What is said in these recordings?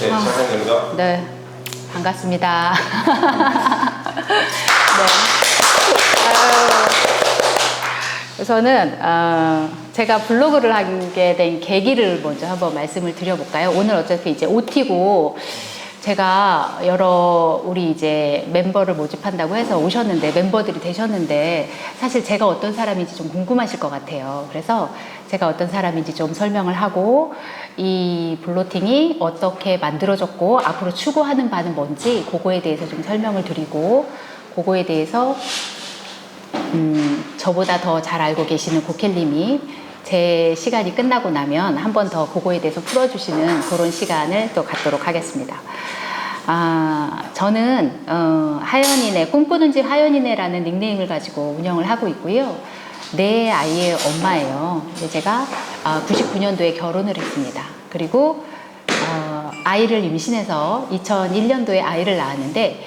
네, 시작합니다. 네, 반갑습니다. 네. 우선은 제가 블로그를 하게 된 계기를 먼저 한번 말씀을 드려볼까요? 오늘 어차피 이제 OT고 제가 여러 우리 이제 멤버를 모집한다고 해서 오셨는데 멤버들이 되셨는데 사실 제가 어떤 사람인지 좀 궁금하실 것 같아요. 그래서 제가 어떤 사람인지 좀 설명을 하고 이 블로팅이 어떻게 만들어졌고 앞으로 추구하는 바는 뭔지 그거에 대해서 좀 설명을 드리고 그거에 대해서 저보다 더 잘 알고 계시는 고켈님이 제 시간이 끝나고 나면 한 번 더 그거에 대해서 풀어주시는 그런 시간을 또 갖도록 하겠습니다. 저는 하연이네, 꿈꾸는 집 하연이네라는 닉네임을 가지고 운영을 하고 있고요. 내 아이의 엄마예요. 제가 99년도에 결혼을 했습니다. 그리고 아이를 임신해서 2001년도에 아이를 낳았는데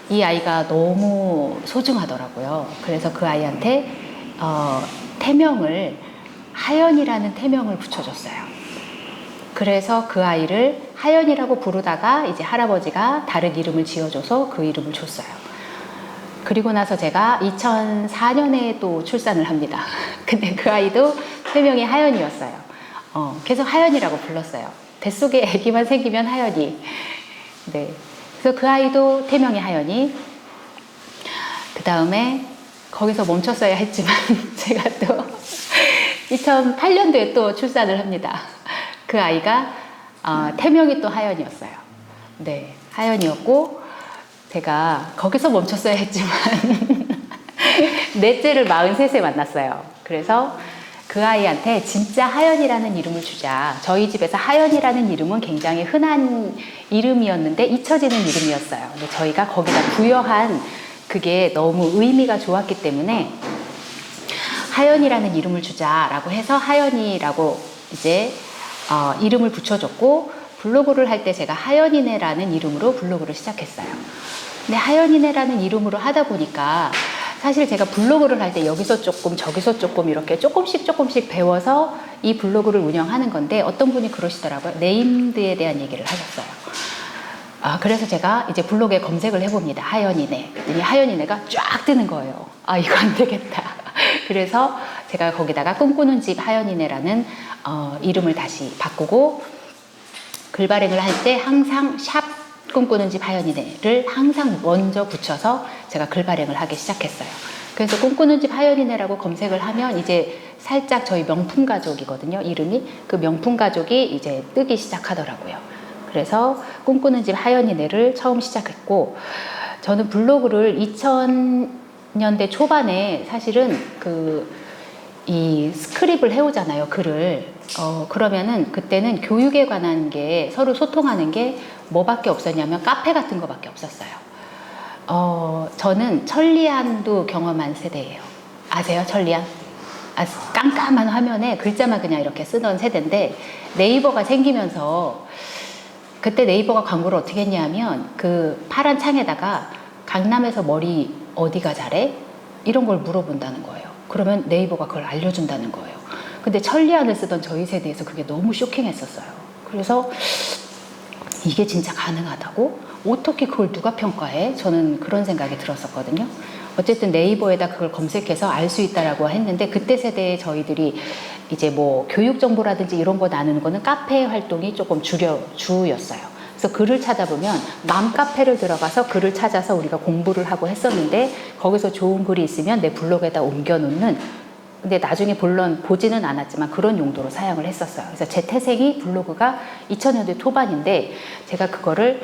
이 아이가 너무 소중하더라고요. 그래서 그 아이한테 태명을 하연이라는 태명을 붙여줬어요. 그래서 그 아이를 하연이라고 부르다가 이제 할아버지가 다른 이름을 지어줘서 그 이름을 줬어요. 그리고 나서 제가 2004년에 또 출산을 합니다. 근데 그 아이도 태명이 하연이었어요. 계속 하연이라고 불렀어요. 뱃속에 아기만 생기면 하연이. 네. 그래서 그 아이도 태명이 하연이. 그 다음에 거기서 멈췄어야 했지만 제가 또 2008년도에 또 출산을 합니다. 그 아이가 태명이 또 하연이었어요. 네, 하연이었고 제가 거기서 멈췄어야 했지만 넷째를 43세 만났어요. 그래서 그 아이한테 진짜 하연이라는 이름을 주자. 저희 집에서 하연이라는 이름은 굉장히 흔한 이름이었는데 잊혀지는 이름이었어요. 근데 저희가 거기다 부여한 그게 너무 의미가 좋았기 때문에 하연이라는 이름을 주자라고 해서 하연이라고 이제 이름을 붙여줬고 블로그를 할 때 제가 하연이네라는 이름으로 블로그를 시작했어요. 근데 하연이네라는 이름으로 하다 보니까 사실 제가 블로그를 할 때 여기서 조금 저기서 조금 이렇게 조금씩 배워서 이 블로그를 운영하는 건데 어떤 분이 그러시더라고요. 네임드에 대한 얘기를 하셨어요. 그래서 제가 이제 블로그에 검색을 해봅니다. 하연이네. 그랬더니 하연이네가 쫙 뜨는 거예요. 이거 안 되겠다. 그래서 제가 거기다가 꿈꾸는 집 하연이네라는 이름을 다시 바꾸고 글 발행을 할 때 항상 샵 꿈꾸는 집 하연이네를 항상 먼저 붙여서 제가 글 발행을 하기 시작했어요. 그래서 꿈꾸는 집 하연이네라고 검색을 하면 이제 살짝 저희 명품 가족이거든요. 이름이. 그 명품 가족이 이제 뜨기 시작하더라고요. 그래서 꿈꾸는 집 하연이네를 처음 시작했고 저는 블로그를 2000년대 초반에 사실은 이 스크립을 해오잖아요. 글을. 그러면은 그때는 교육에 관한 게 서로 소통하는 게 뭐밖에 없었냐면 카페 같은 거밖에 없었어요. 저는 천리안도 경험한 세대예요. 아세요? 천리안? 깜깜한 화면에 글자만 그냥 이렇게 쓰던 세대인데 네이버가 생기면서 그때 네이버가 광고를 어떻게 했냐면 그 파란 창에다가 강남에서 머리 어디가 잘해? 이런 걸 물어본다는 거예요. 그러면 네이버가 그걸 알려준다는 거예요. 근데 천리안을 쓰던 저희 세대에서 그게 너무 쇼킹했었어요. 그래서 이게 진짜 가능하다고? 어떻게 그걸 누가 평가해? 저는 그런 생각이 들었었거든요. 어쨌든 네이버에다 그걸 검색해서 알 수 있다라고 했는데 그때 세대에 저희들이 이제 뭐 교육 정보라든지 이런 거 나누는 거는 카페 활동이 조금 주였어요. 그래서 글을 찾아보면 맘카페를 들어가서 글을 찾아서 우리가 공부를 하고 했었는데 거기서 좋은 글이 있으면 내 블로그에다 옮겨놓는 근데 나중에 물론 보지는 않았지만 그런 용도로 사용을 했었어요. 그래서 제 태생이 블로그가 2000년대 초반인데 제가 그거를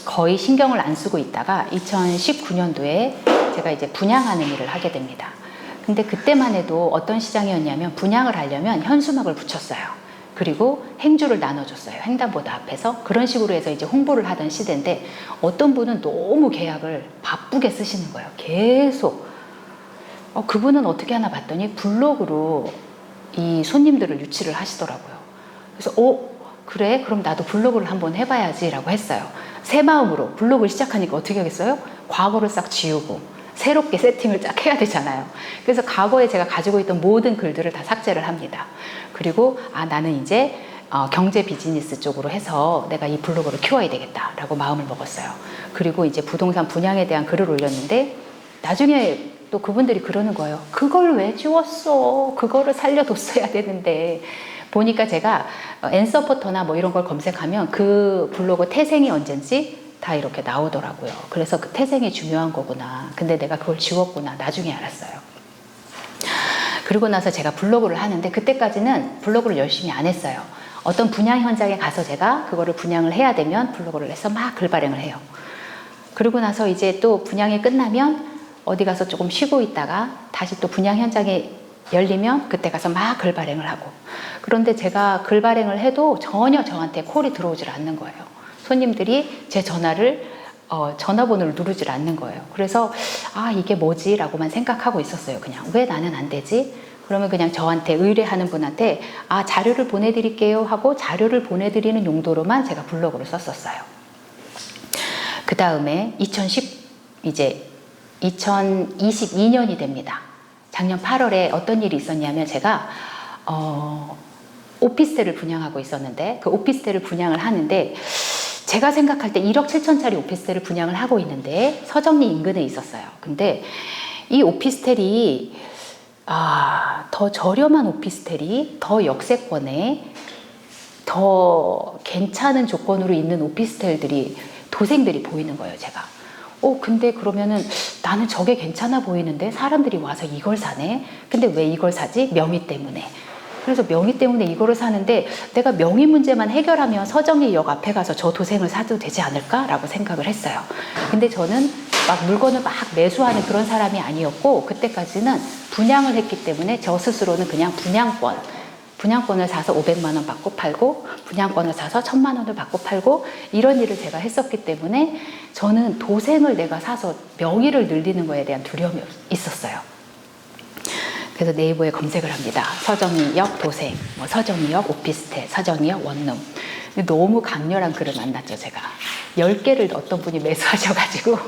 거의 신경을 안 쓰고 있다가 2019년도에 제가 이제 분양하는 일을 하게 됩니다. 근데 그때만 해도 어떤 시장이었냐면 분양을 하려면 현수막을 붙였어요. 그리고 행주를 나눠줬어요. 횡단보도 앞에서. 그런 식으로 해서 이제 홍보를 하던 시대인데 어떤 분은 너무 계약을 바쁘게 쓰시는 거예요. 계속. 그분은 어떻게 하나 봤더니 블로그로 이 손님들을 유치를 하시더라고요. 그래서 그래? 그럼 나도 블로그를 한번 해봐야지 라고 했어요. 새 마음으로 블로그를 시작하니까 어떻게 하겠어요? 과거를 싹 지우고 새롭게 세팅을 쫙 해야 되잖아요. 그래서 과거에 제가 가지고 있던 모든 글들을 다 삭제를 합니다. 그리고 나는 이제 경제 비즈니스 쪽으로 해서 내가 이 블로그를 키워야 되겠다라고 마음을 먹었어요. 그리고 이제 부동산 분양에 대한 글을 올렸는데 나중에 또 그분들이 그러는 거예요. 그걸 왜 지웠어? 그거를 살려뒀어야 되는데. 보니까 제가 엔서포터나 뭐 이런 걸 검색하면 그 블로그 태생이 언젠지 다 이렇게 나오더라고요. 그래서 그 태생이 중요한 거구나. 근데 내가 그걸 지웠구나. 나중에 알았어요. 그리고 나서 제가 블로그를 하는데 그때까지는 블로그를 열심히 안 했어요. 어떤 분양 현장에 가서 제가 그거를 분양을 해야 되면 블로그를 해서 막 글 발행을 해요. 그리고 나서 이제 또 분양이 끝나면 어디 가서 조금 쉬고 있다가 다시 또 분양 현장에 열리면 그때 가서 막 글 발행을 하고. 그런데 제가 글 발행을 해도 전혀 저한테 콜이 들어오질 않는 거예요. 손님들이 제 전화번호를 누르질 않는 거예요. 그래서 이게 뭐지? 라고만 생각하고 있었어요. 그냥 왜 나는 안 되지? 그러면 그냥 저한테 의뢰하는 분한테 자료를 보내드릴게요 하고 자료를 보내드리는 용도로만 제가 블로그를 썼었어요. 그 다음에 이제 2022년이 됩니다. 작년 8월에 어떤 일이 있었냐면 제가 오피스텔을 분양하고 있었는데 그 오피스텔을 분양을 하는데 제가 생각할 때 1억 7천짜리 오피스텔을 분양을 하고 있는데 서정리 인근에 있었어요. 근데 이 오피스텔이 더 저렴한 오피스텔이 더 역세권에 더 괜찮은 조건으로 있는 오피스텔들이 도생들이 보이는 거예요. 제가 근데 그러면은 나는 저게 괜찮아 보이는데 사람들이 와서 이걸 사네. 근데 왜 이걸 사지? 명의 때문에. 그래서 명의 때문에 이거를 사는데 내가 명의 문제만 해결하면 서정리역 앞에 가서 저 도생을 사도 되지 않을까라고 생각을 했어요. 근데 저는 막 물건을 막 매수하는 그런 사람이 아니었고 그때까지는 분양을 했기 때문에 저 스스로는 그냥 분양권을 사서 500만 원 받고 팔고 분양권을 사서 1000만 원을 받고 팔고 이런 일을 제가 했었기 때문에 저는 도생을 내가 사서 명의를 늘리는 거에 대한 두려움이 있었어요. 그래서 네이버에 검색을 합니다. 서정리역 도생, 서정리역 오피스텔, 서정리역 원룸. 너무 강렬한 글을 만났죠, 제가. 10개를 어떤 분이 매수하셔가지고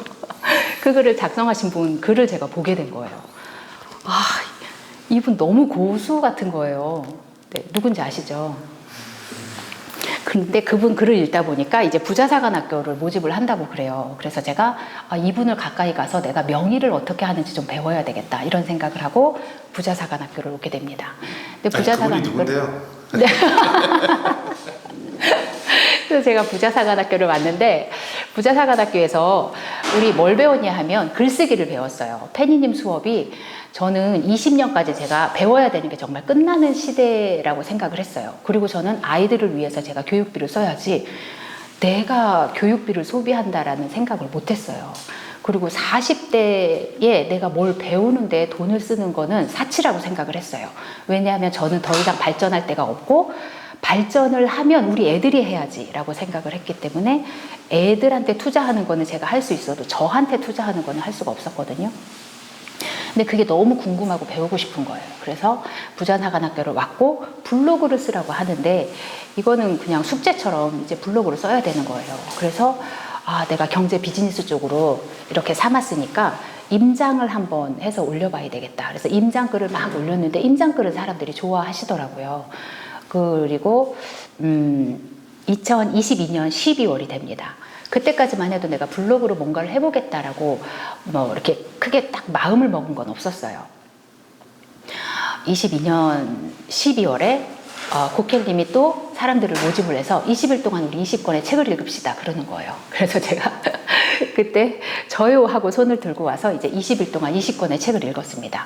그 글을 작성하신 분 글을 제가 보게 된 거예요. 이분 너무 고수 같은 거예요. 네, 누군지 아시죠? 근데 그분 글을 읽다 보니까 이제 부자사관학교를 모집을 한다고 그래요. 그래서 제가 이분을 가까이 가서 내가 명의를 어떻게 하는지 좀 배워야 되겠다 이런 생각을 하고 부자사관학교를 오게 됩니다. 근데 그분이 누군데요? 네. 그래서 제가 부자사관학교를 왔는데 부자사관학교에서 우리 뭘 배웠냐 하면 글쓰기를 배웠어요. 페니님 수업이 저는 20년까지 제가 배워야 되는 게 정말 끝나는 시대라고 생각을 했어요. 그리고 저는 아이들을 위해서 제가 교육비를 써야지 내가 교육비를 소비한다라는 생각을 못했어요. 그리고 40대에 내가 뭘 배우는데 돈을 쓰는 거는 사치라고 생각을 했어요. 왜냐하면 저는 더 이상 발전할 데가 없고 발전을 하면 우리 애들이 해야지 라고 생각을 했기 때문에 애들한테 투자하는 거는 제가 할 수 있어도 저한테 투자하는 거는 할 수가 없었거든요. 근데 그게 너무 궁금하고 배우고 싶은 거예요. 그래서 부자사관학교를 왔고 블로그를 쓰라고 하는데 이거는 그냥 숙제처럼 이제 블로그를 써야 되는 거예요. 그래서 내가 경제 비즈니스 쪽으로 이렇게 삼았으니까 임장을 한번 해서 올려봐야 되겠다. 그래서 임장글을 막 올렸는데 임장글을 사람들이 좋아하시더라고요. 그리고 2022년 12월이 됩니다. 그때까지만 해도 내가 블로그로 뭔가를 해보겠다라고 이렇게 크게 딱 마음을 먹은 건 없었어요. 22년 12월에 고켈님이 또 사람들을 모집을 해서 20일 동안 우리 20권의 책을 읽읍시다 그러는 거예요. 그래서 제가 그때 저요 하고 손을 들고 와서 이제 20일 동안 20권의 책을 읽었습니다.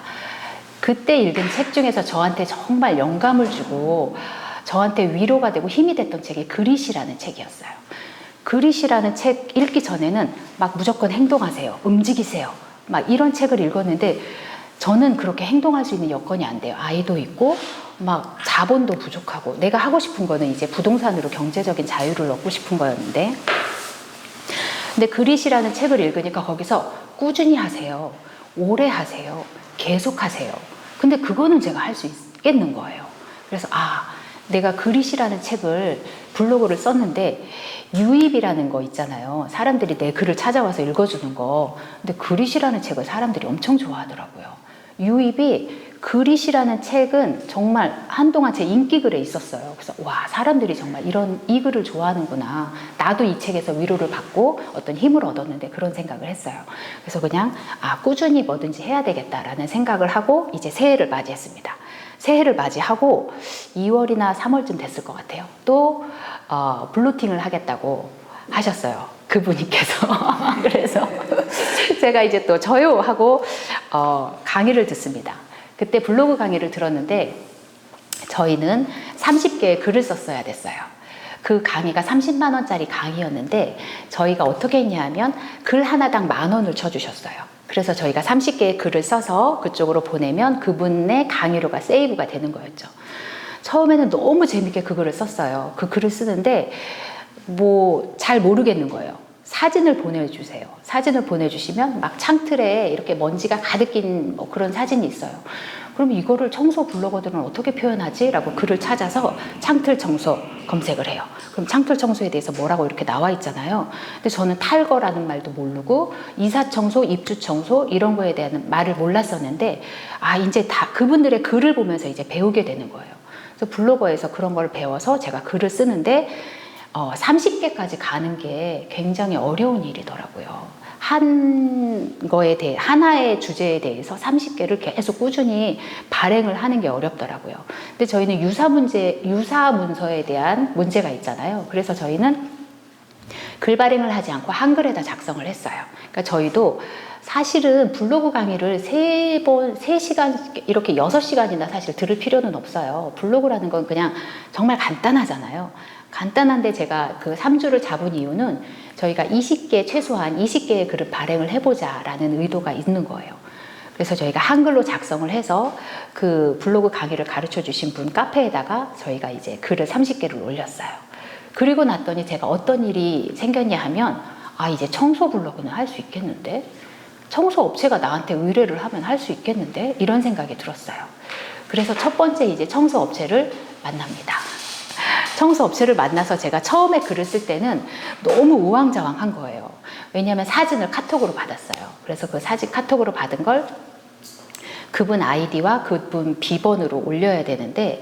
그때 읽은 책 중에서 저한테 정말 영감을 주고 저한테 위로가 되고 힘이 됐던 책이 그릿이라는 책이었어요. 그릿이라는 책 읽기 전에는 막 무조건 행동하세요. 움직이세요. 막 이런 책을 읽었는데 저는 그렇게 행동할 수 있는 여건이 안 돼요. 아이도 있고 막 자본도 부족하고 내가 하고 싶은 거는 이제 부동산으로 경제적인 자유를 얻고 싶은 거였는데 근데 그릿이라는 책을 읽으니까 거기서 꾸준히 하세요. 오래 하세요. 계속 하세요. 근데 그거는 제가 할 수 있겠는 거예요. 그래서 내가 그릿이라는 책을 블로그를 썼는데 유입이라는 거 있잖아요. 사람들이 내 글을 찾아와서 읽어주는 거. 근데 그릿이라는 책을 사람들이 엄청 좋아하더라고요. 유입이 그릿이라는 책은 정말 한동안 제 인기글에 있었어요. 그래서 와, 사람들이 정말 이 글을 좋아하는구나. 나도 이 책에서 위로를 받고 어떤 힘을 얻었는데 그런 생각을 했어요. 그래서 그냥 꾸준히 뭐든지 해야 되겠다라는 생각을 하고 이제 새해를 맞이했습니다. 새해를 맞이하고 2월이나 3월쯤 됐을 것 같아요. 또 블루팅을 하겠다고 하셨어요. 그분께서. 그래서 제가 이제 또 저요 하고 강의를 듣습니다. 그때 블로그 강의를 들었는데 저희는 30개의 글을 썼어야 됐어요. 그 강의가 30만 원짜리 강의였는데 저희가 어떻게 했냐면 글 하나당 10,000원을 쳐주셨어요. 그래서 저희가 30개의 글을 써서 그쪽으로 보내면 그분의 강의료가 세이브가 되는 거였죠. 처음에는 너무 재밌게 그 글을 썼어요. 그 글을 쓰는데 뭐 잘 모르겠는 거예요. 사진을 보내주세요. 사진을 보내주시면 막 창틀에 이렇게 먼지가 가득 낀 뭐 그런 사진이 있어요. 그럼 이거를 청소 블로거들은 어떻게 표현하지? 라고 글을 찾아서 창틀 청소 검색을 해요. 그럼 창틀 청소에 대해서 뭐라고 이렇게 나와 있잖아요. 근데 저는 탈거라는 말도 모르고 이사 청소, 입주 청소 이런 거에 대한 말을 몰랐었는데 이제 다 그분들의 글을 보면서 이제 배우게 되는 거예요. 그래서 블로거에서 그런 걸 배워서 제가 글을 쓰는데 30개까지 가는 게 굉장히 어려운 일이더라고요. 하나의 주제에 대해서 30개를 계속 꾸준히 발행을 하는 게 어렵더라고요. 근데 저희는 유사 문서에 대한 문제가 있잖아요. 그래서 저희는 글 발행을 하지 않고 한글에다 작성을 했어요. 그러니까 저희도 사실은 블로그 강의를 3시간, 이렇게 6시간이나 사실 들을 필요는 없어요. 블로그라는 건 그냥 정말 간단하잖아요. 간단한데 제가 그 3주를 잡은 이유는 저희가 최소한 20개의 글을 발행을 해보자 라는 의도가 있는 거예요. 그래서 저희가 한글로 작성을 해서 그 블로그 강의를 가르쳐 주신 분 카페에다가 저희가 이제 글을 30개를 올렸어요. 그리고 났더니 제가 어떤 일이 생겼냐 하면 이제 청소 블로그는 할 수 있겠는데, 청소 업체가 나한테 의뢰를 하면 할 수 있겠는데, 이런 생각이 들었어요. 그래서 첫 번째 이제 청소 업체를 만납니다. 청소 업체를 만나서 제가 처음에 글을 쓸 때는 너무 우왕좌왕한 거예요. 왜냐하면 사진을 카톡으로 받았어요. 그래서 그 사진 카톡으로 받은 걸 그분 아이디와 그분 비번으로 올려야 되는데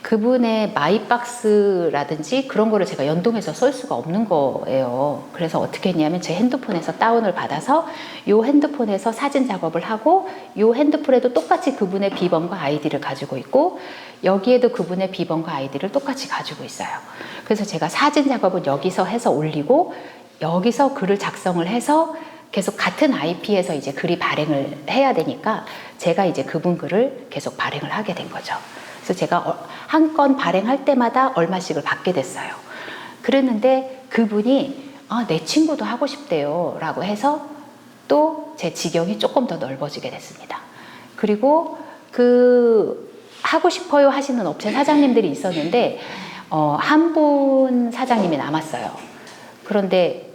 그분의 마이박스라든지 그런 거를 제가 연동해서 쓸 수가 없는 거예요. 그래서 어떻게 했냐면 제 핸드폰에서 다운을 받아서 이 핸드폰에서 사진 작업을 하고 이 핸드폰에도 똑같이 그분의 비번과 아이디를 가지고 있고 여기에도 그분의 비번과 아이디를 똑같이 가지고 있어요. 그래서 제가 사진 작업은 여기서 해서 올리고 여기서 글을 작성을 해서 계속 같은 IP에서 이제 글이 발행을 해야 되니까 제가 이제 그분 글을 계속 발행을 하게 된 거죠. 그래서 제가 한 건 발행할 때마다 얼마씩을 받게 됐어요. 그랬는데 그분이 내 친구도 하고 싶대요 라고 해서 또 제 지경이 조금 더 넓어지게 됐습니다. 그리고 하고 싶어요 하시는 업체 사장님들이 있었는데 한 분 사장님이 남았어요. 그런데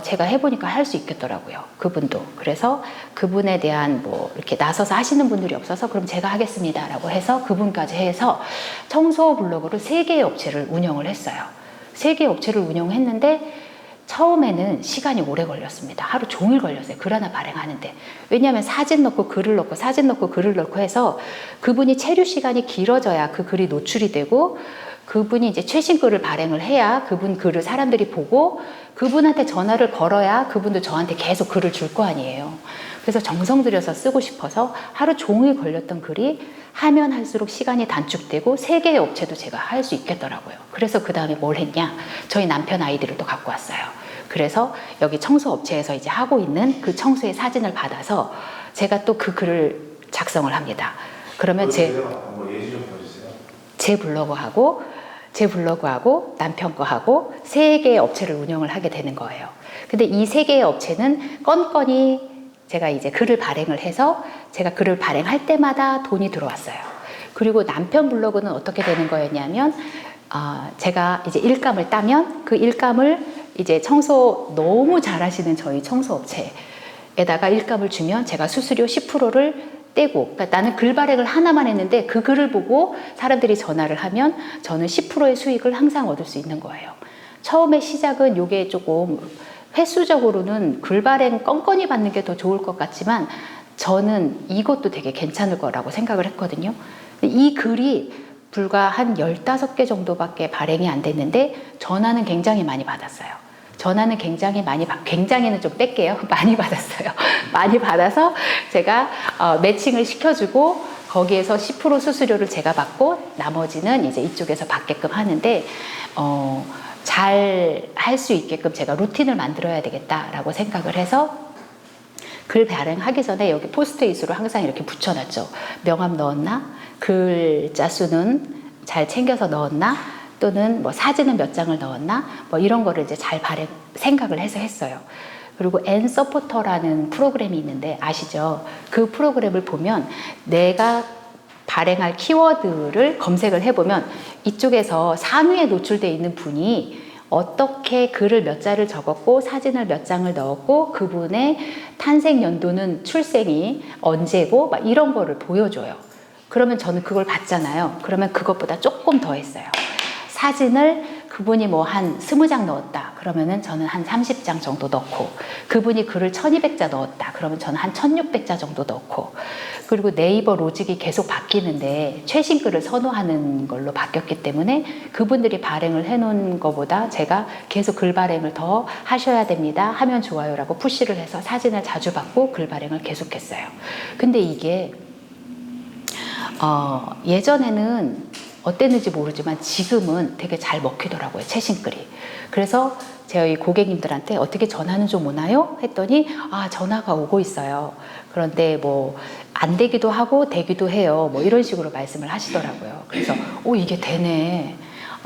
제가 해보니까 할 수 있겠더라고요. 그분도. 그래서 그분에 대한 이렇게 나서서 하시는 분들이 없어서 그럼 제가 하겠습니다 라고 해서 그분까지 해서 청소 블로그를 3개의 업체를 운영을 했어요. 3개의 업체를 운영했는데 처음에는 시간이 오래 걸렸습니다. 하루 종일 걸렸어요. 글 하나 발행하는데. 왜냐하면 사진 넣고 글을 넣고 사진 넣고 글을 넣고 해서 그분이 체류 시간이 길어져야 그 글이 노출이 되고 그분이 이제 최신 글을 발행을 해야 그분 글을 사람들이 보고 그분한테 전화를 걸어야 그분도 저한테 계속 글을 줄 거 아니에요. 그래서 정성 들여서 쓰고 싶어서 하루 종일 걸렸던 글이 하면 할수록 시간이 단축되고 3개의 업체도 제가 할 수 있겠더라고요. 그래서 그 다음에 뭘 했냐? 저희 남편 아이디를 또 갖고 왔어요. 그래서 여기 청소 업체에서 이제 하고 있는 그 청소의 사진을 받아서 제가 또 그 글을 작성을 합니다. 그러면 제 블로그하고 남편 거하고 3개의 업체를 운영을 하게 되는 거예요. 근데 이 3개의 업체는 건건이 제가 이제 글을 발행을 해서 제가 글을 발행할 때마다 돈이 들어왔어요. 그리고 남편 블로그는 어떻게 되는 거였냐면 제가 이제 일감을 따면 그 일감을 이제 청소 너무 잘하시는 저희 청소 업체에다가 일감을 주면 제가 수수료 10%를 떼고, 그러니까 나는 글 발행을 하나만 했는데 그 글을 보고 사람들이 전화를 하면 저는 10%의 수익을 항상 얻을 수 있는 거예요. 처음에 시작은 이게 조금 횟수적으로는 글 발행 건건히 받는 게 더 좋을 것 같지만 저는 이것도 되게 괜찮을 거라고 생각을 했거든요. 이 글이 불과 한 15개 정도밖에 발행이 안 됐는데 전화는 굉장히 많이 받았어요. 전화는 굉장히는 좀 뺄게요. 많이 받았어요. 많이 받아서 제가 매칭을 시켜주고 거기에서 10% 수수료를 제가 받고 나머지는 이제 이쪽에서 받게끔 하는데 잘 할 수 있게끔 제가 루틴을 만들어야 되겠다라고 생각을 해서 글 발행하기 전에 여기 포스트잇으로 항상 이렇게 붙여놨죠. 명함 넣었나? 글자 수는 잘 챙겨서 넣었나? 또는 뭐 사진은 몇 장을 넣었나? 뭐 이런 거를 이제 잘 생각을 해서 했어요. 그리고 N서포터라는 프로그램이 있는데 아시죠? 그 프로그램을 보면 내가 발행할 키워드를 검색을 해보면 이쪽에서 상위에 노출되어 있는 분이 어떻게 글을 몇 자를 적었고 사진을 몇 장을 넣었고 그분의 탄생 연도는 출생이 언제고 막 이런 거를 보여줘요. 그러면 저는 그걸 봤잖아요. 그러면 그것보다 조금 더 했어요. 사진을 그분이 뭐 한 20장 넣었다. 그러면은 저는 한 30장 정도 넣고 그분이 글을 1200자 넣었다. 그러면 저는 한 1600자 정도 넣고 그리고 네이버 로직이 계속 바뀌는데 최신 글을 선호하는 걸로 바뀌었기 때문에 그분들이 발행을 해놓은 것보다 제가 계속 글 발행을 더 하셔야 됩니다. 하면 좋아요라고 푸시를 해서 사진을 자주 받고 글 발행을 계속했어요. 근데 이게 예전에는 어땠는지 모르지만 지금은 되게 잘 먹히더라고요. 최신 글이. 그래서 저희 고객님들한테 어떻게 전화는 좀 오나요? 했더니 전화가 오고 있어요. 그런데 뭐 안 되기도 하고 되기도 해요. 뭐 이런 식으로 말씀을 하시더라고요. 그래서 이게 되네.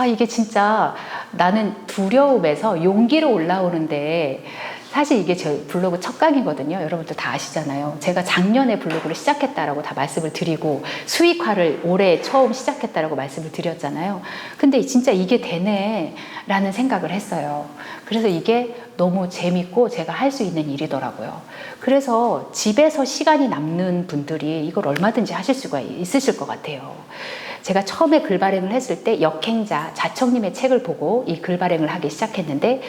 이게 진짜 나는 두려움에서 용기로 올라오는데 사실 이게 제 블로그 첫 강의거든요. 여러분들 다 아시잖아요. 제가 작년에 블로그를 시작했다라고 다 말씀을 드리고 수익화를 올해 처음 시작했다라고 말씀을 드렸잖아요. 근데 진짜 이게 되네 라는 생각을 했어요. 그래서 이게 너무 재밌고 제가 할 수 있는 일이더라고요. 그래서 집에서 시간이 남는 분들이 이걸 얼마든지 하실 수가 있으실 것 같아요. 제가 처음에 글 발행을 했을 때 역행자 자청님의 책을 보고 이 글 발행을 하기 시작했는데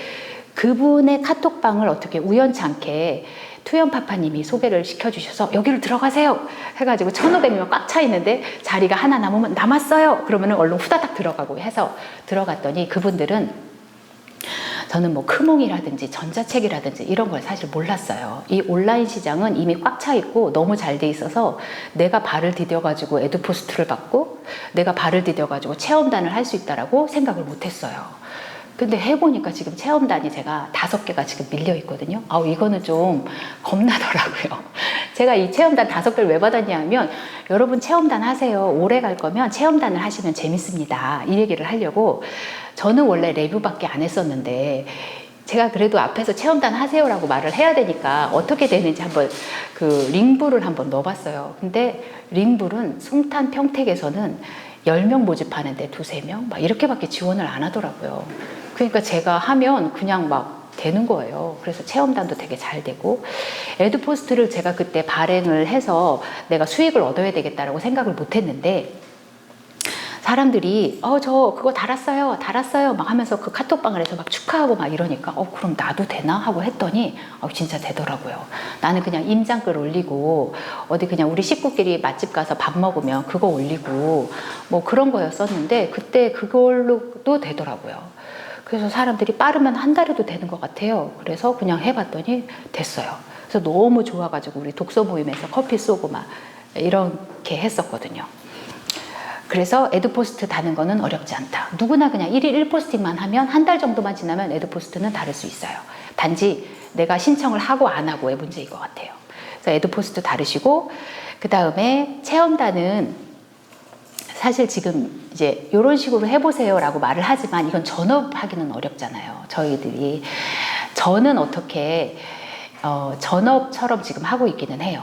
그분의 카톡방을 어떻게 우연찮게 투연파파님이 소개를 시켜주셔서 여기를 들어가세요 해가지고 1500명 꽉 차 있는데 자리가 하나 남았어요. 그러면 얼른 후다닥 들어가고 해서 들어갔더니 그분들은 저는 뭐 크몽이라든지 전자책이라든지 이런 걸 사실 몰랐어요. 이 온라인 시장은 이미 꽉 차 있고 너무 잘 돼 있어서 내가 발을 디뎌가지고 에듀포스트를 받고 내가 발을 디뎌가지고 체험단을 할 수 있다라고 생각을 못했어요. 근데 해보니까 지금 체험단이 제가 5개가 지금 밀려 있거든요. 이거는 좀 겁나더라고요. 제가 이 체험단 5개를 왜 받았냐면 여러분 체험단 하세요. 오래 갈 거면 체험단을 하시면 재밌습니다. 이 얘기를 하려고 저는 원래 레뷰밖에 안 했었는데 제가 그래도 앞에서 체험단 하세요라고 말을 해야 되니까 어떻게 되는지 한번 그 링불을 한번 넣어봤어요. 근데 링불은 송탄 평택에서는 10명 모집하는데 2~3명 막 이렇게밖에 지원을 안 하더라고요. 그러니까 제가 하면 그냥 막 되는 거예요. 그래서 체험단도 되게 잘 되고 에듀포스트를 제가 그때 발행을 해서 내가 수익을 얻어야 되겠다라고 생각을 못 했는데 사람들이 저 그거 달았어요 막 하면서 그 카톡방을 해서 막 축하하고 막 이러니까 그럼 나도 되나 하고 했더니 진짜 되더라고요. 나는 그냥 임장글 올리고 어디 그냥 우리 식구끼리 맛집 가서 밥 먹으면 그거 올리고 뭐 그런 거였었는데 그때 그걸로도 되더라고요. 그래서 사람들이 빠르면 한 달에도 되는 것 같아요. 그래서 그냥 해봤더니 됐어요. 그래서 너무 좋아가지고 우리 독서 모임에서 커피 쏘고 막 이렇게 했었거든요. 그래서 에듀포스트 다는 거는 어렵지 않다. 누구나 그냥 1일 1포스팅만 하면 한 달 정도만 지나면 에듀포스트는 다를 수 있어요. 단지 내가 신청을 하고 안 하고의 문제인 것 같아요. 그래서 에듀포스트 다르시고 그 다음에 체험단은 사실 지금 이제 이런 식으로 해보세요 라고 말을 하지만 이건 전업하기는 어렵잖아요. 저희들이. 저는 어떻게 전업처럼 지금 하고 있기는 해요.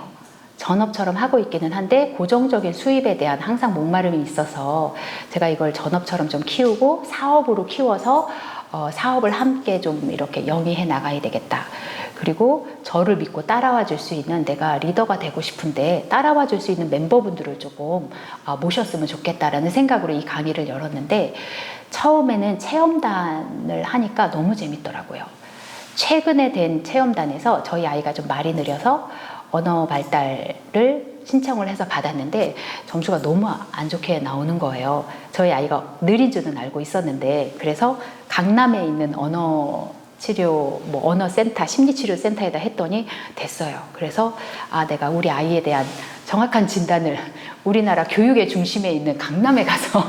전업처럼 하고 있기는 한데 고정적인 수입에 대한 항상 목마름이 있어서 제가 이걸 전업처럼 좀 키우고 사업으로 키워서 사업을 함께 좀 이렇게 영위해 나가야 되겠다. 그리고 저를 믿고 따라와 줄 수 있는 내가 리더가 되고 싶은데 따라와 줄 수 있는 멤버분들을 조금 모셨으면 좋겠다라는 생각으로 이 강의를 열었는데 처음에는 체험단을 하니까 너무 재밌더라고요. 최근에 된 체험단에서 저희 아이가 좀 말이 느려서 언어 발달을 신청을 해서 받았는데 점수가 너무 안 좋게 나오는 거예요. 저희 아이가 느린 줄은 알고 있었는데 그래서 강남에 있는 언어 치료, 뭐 언어 센터, 심리치료 센터에다 했더니 됐어요. 그래서 내가 우리 아이에 대한 정확한 진단을 우리나라 교육의 중심에 있는 강남에 가서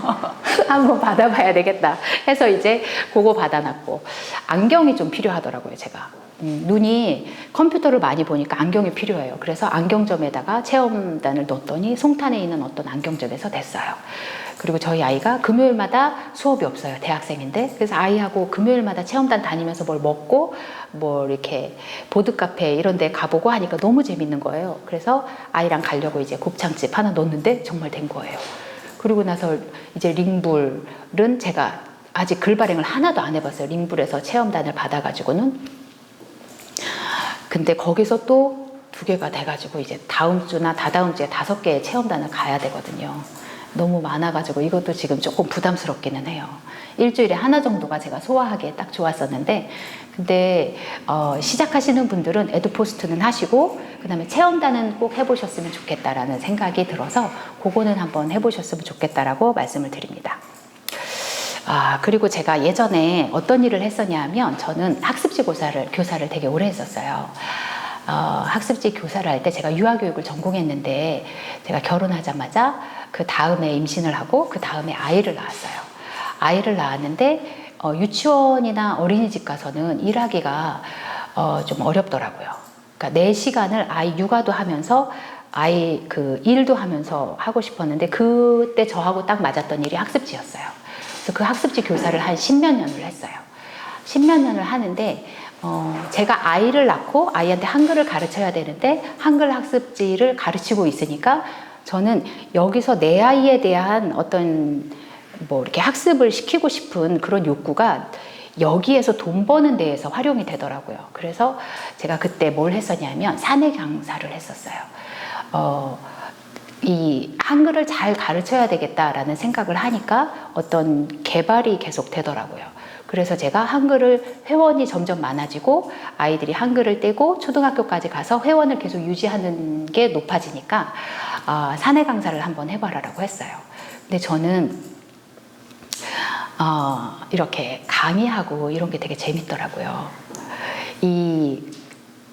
한번 받아봐야 되겠다 해서 이제 그거 받아놨고, 안경이 좀 필요하더라고요, 제가. 눈이 컴퓨터를 많이 보니까 안경이 필요해요. 그래서 안경점에다가 체험단을 넣었더니 송탄에 있는 어떤 안경점에서 됐어요. 그리고 저희 아이가 금요일마다 수업이 없어요. 대학생인데. 그래서 아이하고 금요일마다 체험단 다니면서 뭘 먹고 뭐 이렇게 보드카페 이런 데 가보고 하니까 너무 재밌는 거예요. 그래서 아이랑 가려고 이제 곱창집 하나 넣었는데 정말 된 거예요. 그리고 나서 이제 링불은 제가 아직 글 발행을 하나도 안 해봤어요. 링불에서 체험단을 받아가지고는. 근데 거기서 또 2개가 돼가지고 이제 다음 주나 다다음 주에 5개의 체험단을 가야 되거든요. 너무 많아가지고 이것도 지금 조금 부담스럽기는 해요. 일주일에 하나 정도가 제가 소화하기에 딱 좋았었는데, 근데 시작하시는 분들은 에듀포스트는 하시고 그 다음에 체험단은 꼭 해보셨으면 좋겠다라는 생각이 들어서 그거는 한번 해보셨으면 좋겠다라고 말씀을 드립니다. 그리고 제가 예전에 어떤 일을 했었냐 하면, 저는 학습지 교사를 되게 오래 했었어요. 학습지 교사를 할 때 제가 유아교육을 전공했는데, 제가 결혼하자마자 그 다음에 임신을 하고 그 다음에 아이를 낳았어요. 아이를 낳았는데 유치원이나 어린이집 가서는 일하기가 좀 어렵더라고요. 그러니까 내 시간을 아이 육아도 하면서 아이 그 일도 하면서 하고 싶었는데, 그때 저하고 딱 맞았던 일이 학습지였어요. 그래서 그 학습지 교사를 한 10몇 년을 했어요. 10몇 년을 하는데 제가 아이를 낳고 아이한테 한글을 가르쳐야 되는데 한글 학습지를 가르치고 있으니까 저는 여기서 내 아이에 대한 어떤 뭐 이렇게 학습을 시키고 싶은 그런 욕구가 여기에서 돈 버는 데에서 활용이 되더라고요. 그래서 제가 그때 뭘 했었냐면 사내 강사를 했었어요. 이 한글을 잘 가르쳐야 되겠다라는 생각을 하니까 어떤 개발이 계속 되더라고요. 그래서 제가 한글을 회원이 점점 많아지고 아이들이 한글을 떼고 초등학교까지 가서 회원을 계속 유지하는 게 높아지니까 사내 강사를 한번 해봐라라고 했어요. 근데 저는 이렇게 강의하고 이런 게 되게 재밌더라고요. 이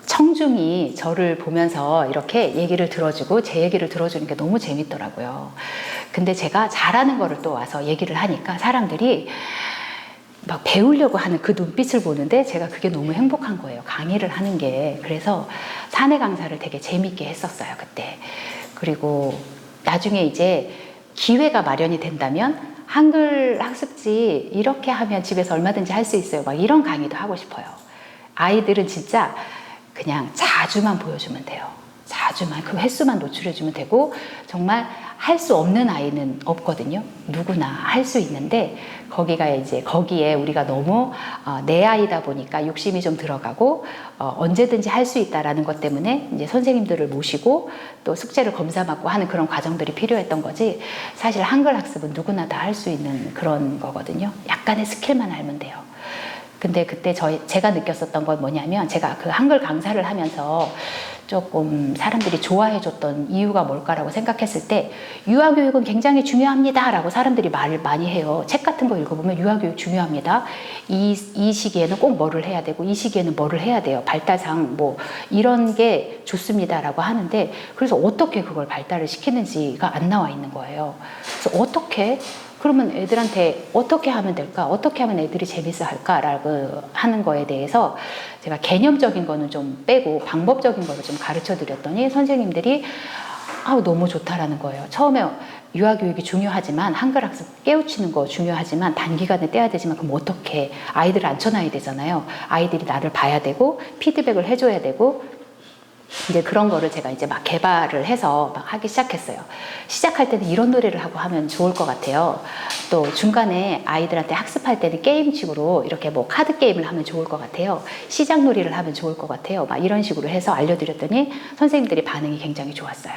청중이 저를 보면서 이렇게 얘기를 들어주고 제 얘기를 들어주는 게 너무 재밌더라고요. 근데 제가 잘하는 거를 또 와서 얘기를 하니까 사람들이 막 배우려고 하는 그 눈빛을 보는데 제가 그게 너무 행복한 거예요. 강의를 하는 게. 그래서 사내 강사를 되게 재밌게 했었어요, 그때. 그리고 나중에 이제 기회가 마련이 된다면 한글 학습지 이렇게 하면 집에서 얼마든지 할 수 있어요. 막 이런 강의도 하고 싶어요. 아이들은 진짜 그냥 자주만 보여주면 돼요. 자주만, 그 횟수만 노출해주면 되고, 정말 할 수 없는 아이는 없거든요. 누구나 할 수 있는데, 거기에 우리가 너무 내 아이다 보니까 욕심이 좀 들어가고, 언제든지 할 수 있다라는 것 때문에 이제 선생님들을 모시고 또 숙제를 검사받고 하는 그런 과정들이 필요했던 거지, 사실 한글 학습은 누구나 다 할 수 있는 그런 거거든요. 약간의 스킬만 알면 돼요. 근데 그때 제가 느꼈었던 건 뭐냐면, 제가 그 한글 강사를 하면서 조금 사람들이 좋아해 줬던 이유가 뭘까라고 생각했을 때, 유아교육은 굉장히 중요합니다 라고 사람들이 말을 많이 해요. 책 같은 거 읽어보면 유아교육 중요합니다. 이 시기에는 꼭 뭐를 해야 되고 이 시기에는 뭐를 해야 돼요. 발달상 뭐 이런 게 좋습니다 라고 하는데, 그래서 어떻게 그걸 발달을 시키는지가 안 나와 있는 거예요. 그래서 그러면 애들한테 어떻게 하면 될까? 어떻게 하면 애들이 재밌어 할까라고 하는 거에 대해서 제가 개념적인 거는 좀 빼고 방법적인 거를 좀 가르쳐 드렸더니 선생님들이 너무 좋다라는 거예요. 처음에 유아교육이 중요하지만, 한글 학습 깨우치는 거 중요하지만 단기간에 떼야 되지만, 그럼 어떻게, 아이들을 앉혀놔야 되잖아요. 아이들이 나를 봐야 되고 피드백을 해줘야 되고, 이제 그런 거를 제가 이제 막 개발을 해서 막 하기 시작했어요. 시작할 때는 이런 노래를 하고 하면 좋을 것 같아요. 또 중간에 아이들한테 학습할 때는 게임식으로 이렇게 뭐 카드 게임을 하면 좋을 것 같아요. 시작 놀이를 하면 좋을 것 같아요. 막 이런 식으로 해서 알려드렸더니 선생님들이 반응이 굉장히 좋았어요.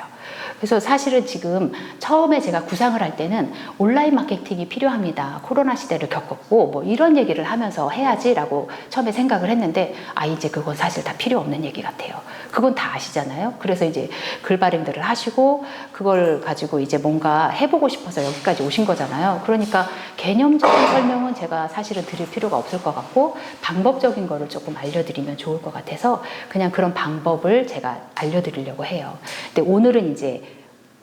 그래서 사실은 지금 처음에 제가 구상을 할 때는 온라인 마케팅이 필요합니다. 코로나 시대를 겪었고 뭐 이런 얘기를 하면서 해야지라고 처음에 생각을 했는데 이제 그건 사실 다 필요 없는 얘기 같아요. 그건 다 아시잖아요. 그래서 이제 글발행들을 하시고 그걸 가지고 이제 뭔가 해보고 싶어서 여기까지 오신 거잖아요. 그러니까 개념적인 설명은 제가 사실은 드릴 필요가 없을 것 같고 방법적인 거를 조금 알려드리면 좋을 것 같아서 그냥 그런 방법을 제가 알려드리려고 해요. 근데 오늘은 이제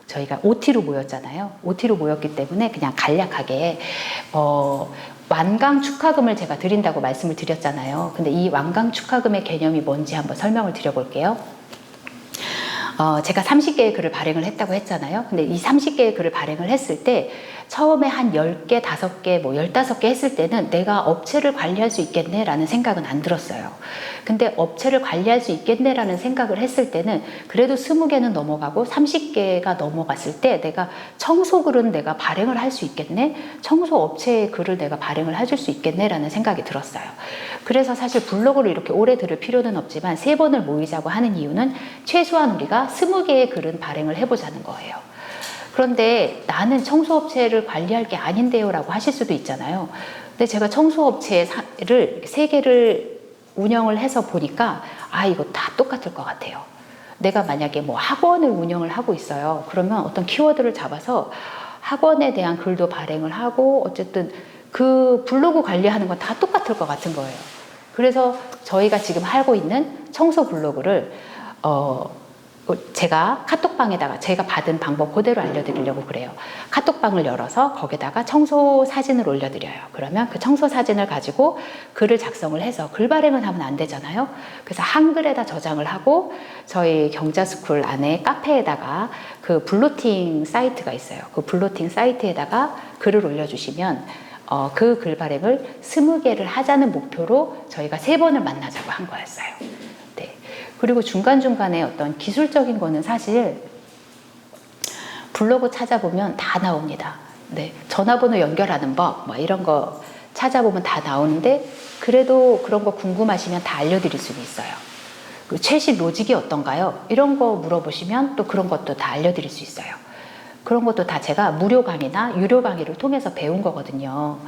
저희가 OT로 모였잖아요. OT로 모였기 때문에 그냥 간략하게 완강 축하금을 제가 드린다고 말씀을 드렸잖아요. 근데 이 완강 축하금의 개념이 뭔지 한번 설명을 드려볼게요. 제가 30개의 글을 발행을 했다고 했잖아요. 근데 이 30개의 글을 발행을 했을 때 처음에 한 10개, 5개, 뭐 15개 했을 때는 내가 업체를 관리할 수 있겠네 라는 생각은 안 들었어요. 근데 업체를 관리할 수 있겠네 라는 생각을 했을 때는 그래도 20개는 넘어가고 30개가 넘어갔을 때 내가 청소글은 내가 발행을 할 수 있겠네? 청소업체의 글을 내가 발행을 해줄 수 있겠네 라는 생각이 들었어요. 그래서 사실 블로그를 이렇게 오래 들을 필요는 없지만 3번을 모이자고 하는 이유는 최소한 우리가 20개의 글은 발행을 해보자는 거예요. 그런데 나는 청소업체를 관리할 게 아닌데요 라고 하실 수도 있잖아요. 근데 제가 청소업체를 3개를 운영을 해서 보니까 이거 다 똑같을 것 같아요. 내가 만약에 뭐 학원을 운영을 하고 있어요. 그러면 어떤 키워드를 잡아서 학원에 대한 글도 발행을 하고 어쨌든 그 블로그 관리하는 건 다 똑같을 것 같은 거예요. 그래서 저희가 지금 하고 있는 청소 블로그를 제가 카톡방에다가 제가 받은 방법 그대로 알려드리려고 그래요. 카톡방을 열어서 거기다가 청소 사진을 올려드려요. 그러면 그 청소 사진을 가지고 글을 작성을 해서 글 발행을 하면 안 되잖아요. 그래서 한글에다 저장을 하고 저희 경자스쿨 안에 카페에다가 그 블로팅 사이트가 있어요. 그 블로팅 사이트에다가 글을 올려주시면 그 글 발행을 20개를 하자는 목표로 저희가 3번을 만나자고 한 거였어요. 네. 그리고 중간중간에 어떤 기술적인 거는 사실 블로그 찾아보면 다 나옵니다. 네. 전화번호 연결하는 법, 뭐 이런 거 찾아보면 다 나오는데 그래도 그런 거 궁금하시면 다 알려드릴 수는 있어요. 그 최신 로직이 어떤가요? 이런 거 물어보시면 또 그런 것도 다 알려드릴 수 있어요. 그런 것도 다 제가 무료 강의나 유료 강의를 통해서 배운 거거든요.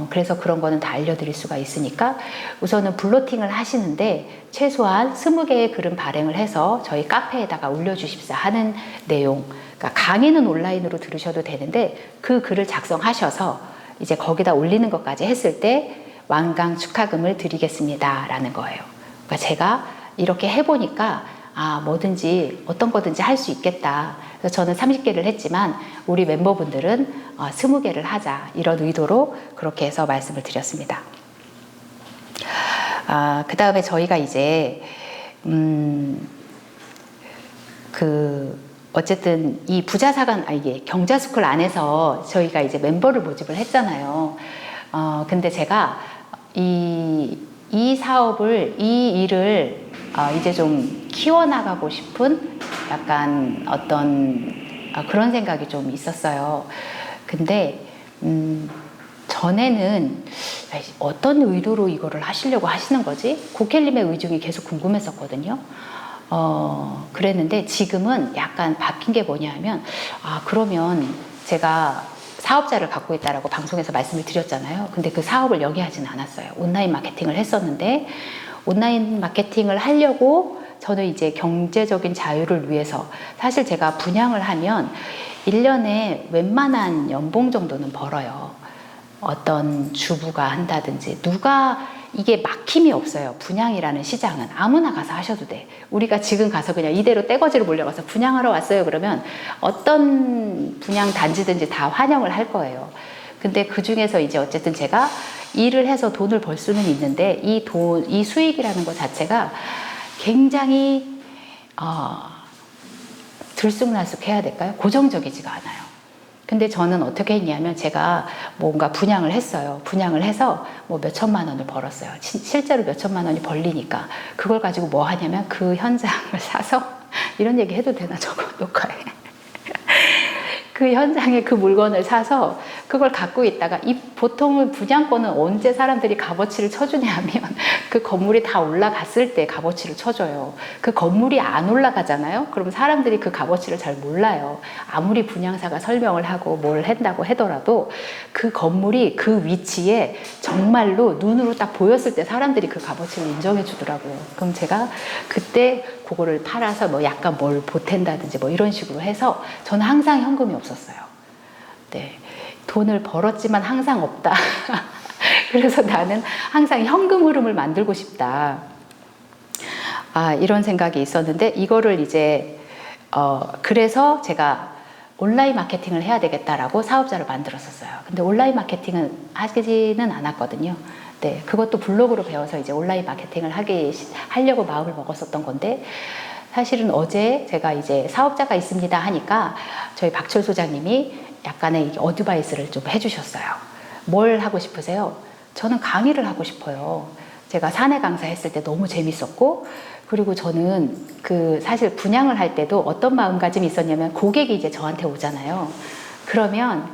그래서 그런 거는 다 알려드릴 수가 있으니까 우선은 블로팅을 하시는데 최소한 20개의 글은 발행을 해서 저희 카페에다가 올려주십사 하는 내용. 그러니까 강의는 온라인으로 들으셔도 되는데 그 글을 작성하셔서 이제 거기다 올리는 것까지 했을 때 완강 축하금을 드리겠습니다 라는 거예요. 그러니까 제가 이렇게 해보니까 뭐든지 어떤 거든지 할 수 있겠다. 그래서 저는 30개를 했지만 우리 멤버분들은 20개를 하자 이런 의도로 그렇게 해서 말씀을 드렸습니다. 그 다음에 저희가 이제 어쨌든 이 부자사관 이게 경자스쿨 안에서 저희가 이제 멤버를 모집을 했잖아요. 근데 제가 이 사업을 이 일을 이제 좀 키워나가고 싶은 약간 어떤 그런 생각이 좀 있었어요. 근데 전에는 어떤 의도로 이거를 하시려고 하시는 거지? 고켈님의 의중이 계속 궁금했었거든요. 그랬는데 지금은 약간 바뀐 게 뭐냐면 그러면 제가 사업자를 갖고 있다라고 방송에서 말씀을 드렸잖아요. 근데 그 사업을 영위하지는 않았어요. 온라인 마케팅을 했었는데 온라인 마케팅을 하려고 저는 이제 경제적인 자유를 위해서 사실 제가 분양을 하면 1년에 웬만한 연봉 정도는 벌어요. 어떤 주부가 한다든지 누가 이게 막힘이 없어요. 분양이라는 시장은 아무나 가서 하셔도 돼. 우리가 지금 가서 그냥 이대로 떼거지로 몰려가서 분양하러 왔어요 그러면 어떤 분양 단지든지 다 환영을 할 거예요. 근데 그 중에서 이제 어쨌든 제가 일을 해서 돈을 벌 수는 있는데 이 수익이라는 것 자체가 굉장히 들쑥날쑥 해야 될까요? 고정적이지가 않아요. 근데 저는 어떻게 했냐면 제가 뭔가 분양을 했어요. 분양을 해서 뭐 몇천만 원을 벌었어요. 실제로 몇천만 원이 벌리니까 그걸 가지고 뭐 하냐면 그 현장을 사서 이런 얘기 해도 되나 저거 녹화해. 그 현장에 그 물건을 사서 그걸 갖고 있다가 보통은 분양권은 언제 사람들이 값어치를 쳐주냐 하면 그 건물이 다 올라갔을 때 값어치를 쳐줘요. 그 건물이 안 올라가잖아요. 그럼 사람들이 그 값어치를 잘 몰라요. 아무리 분양사가 설명을 하고 뭘 한다고 하더라도 그 건물이 그 위치에 정말로 눈으로 딱 보였을 때 사람들이 그 값어치를 인정해 주더라고요. 그럼 제가 그때 그거를 팔아서 뭐 약간 뭘 보탠다든지 뭐 이런 식으로 해서 저는 항상 현금이 없었어요. 네. 돈을 벌었지만 항상 없다. 그래서 나는 항상 현금 흐름을 만들고 싶다. 이런 생각이 있었는데 이거를 이제 그래서 제가 온라인 마케팅을 해야 되겠다라고 사업자를 만들었었어요. 근데 온라인 마케팅은 하지는 않았거든요. 네, 그것도 블로그로 배워서 이제 온라인 마케팅을 하려고 마음을 먹었었던 건데 사실은 어제 제가 이제 사업자가 있습니다 하니까 저희 박철 소장님이 약간의 어드바이스를 좀 해주셨어요. 뭘 하고 싶으세요? 저는 강의를 하고 싶어요. 제가 사내 강사 했을 때 너무 재밌었고 그리고 저는 사실 분양을 할 때도 어떤 마음가짐이 있었냐면 고객이 이제 저한테 오잖아요. 그러면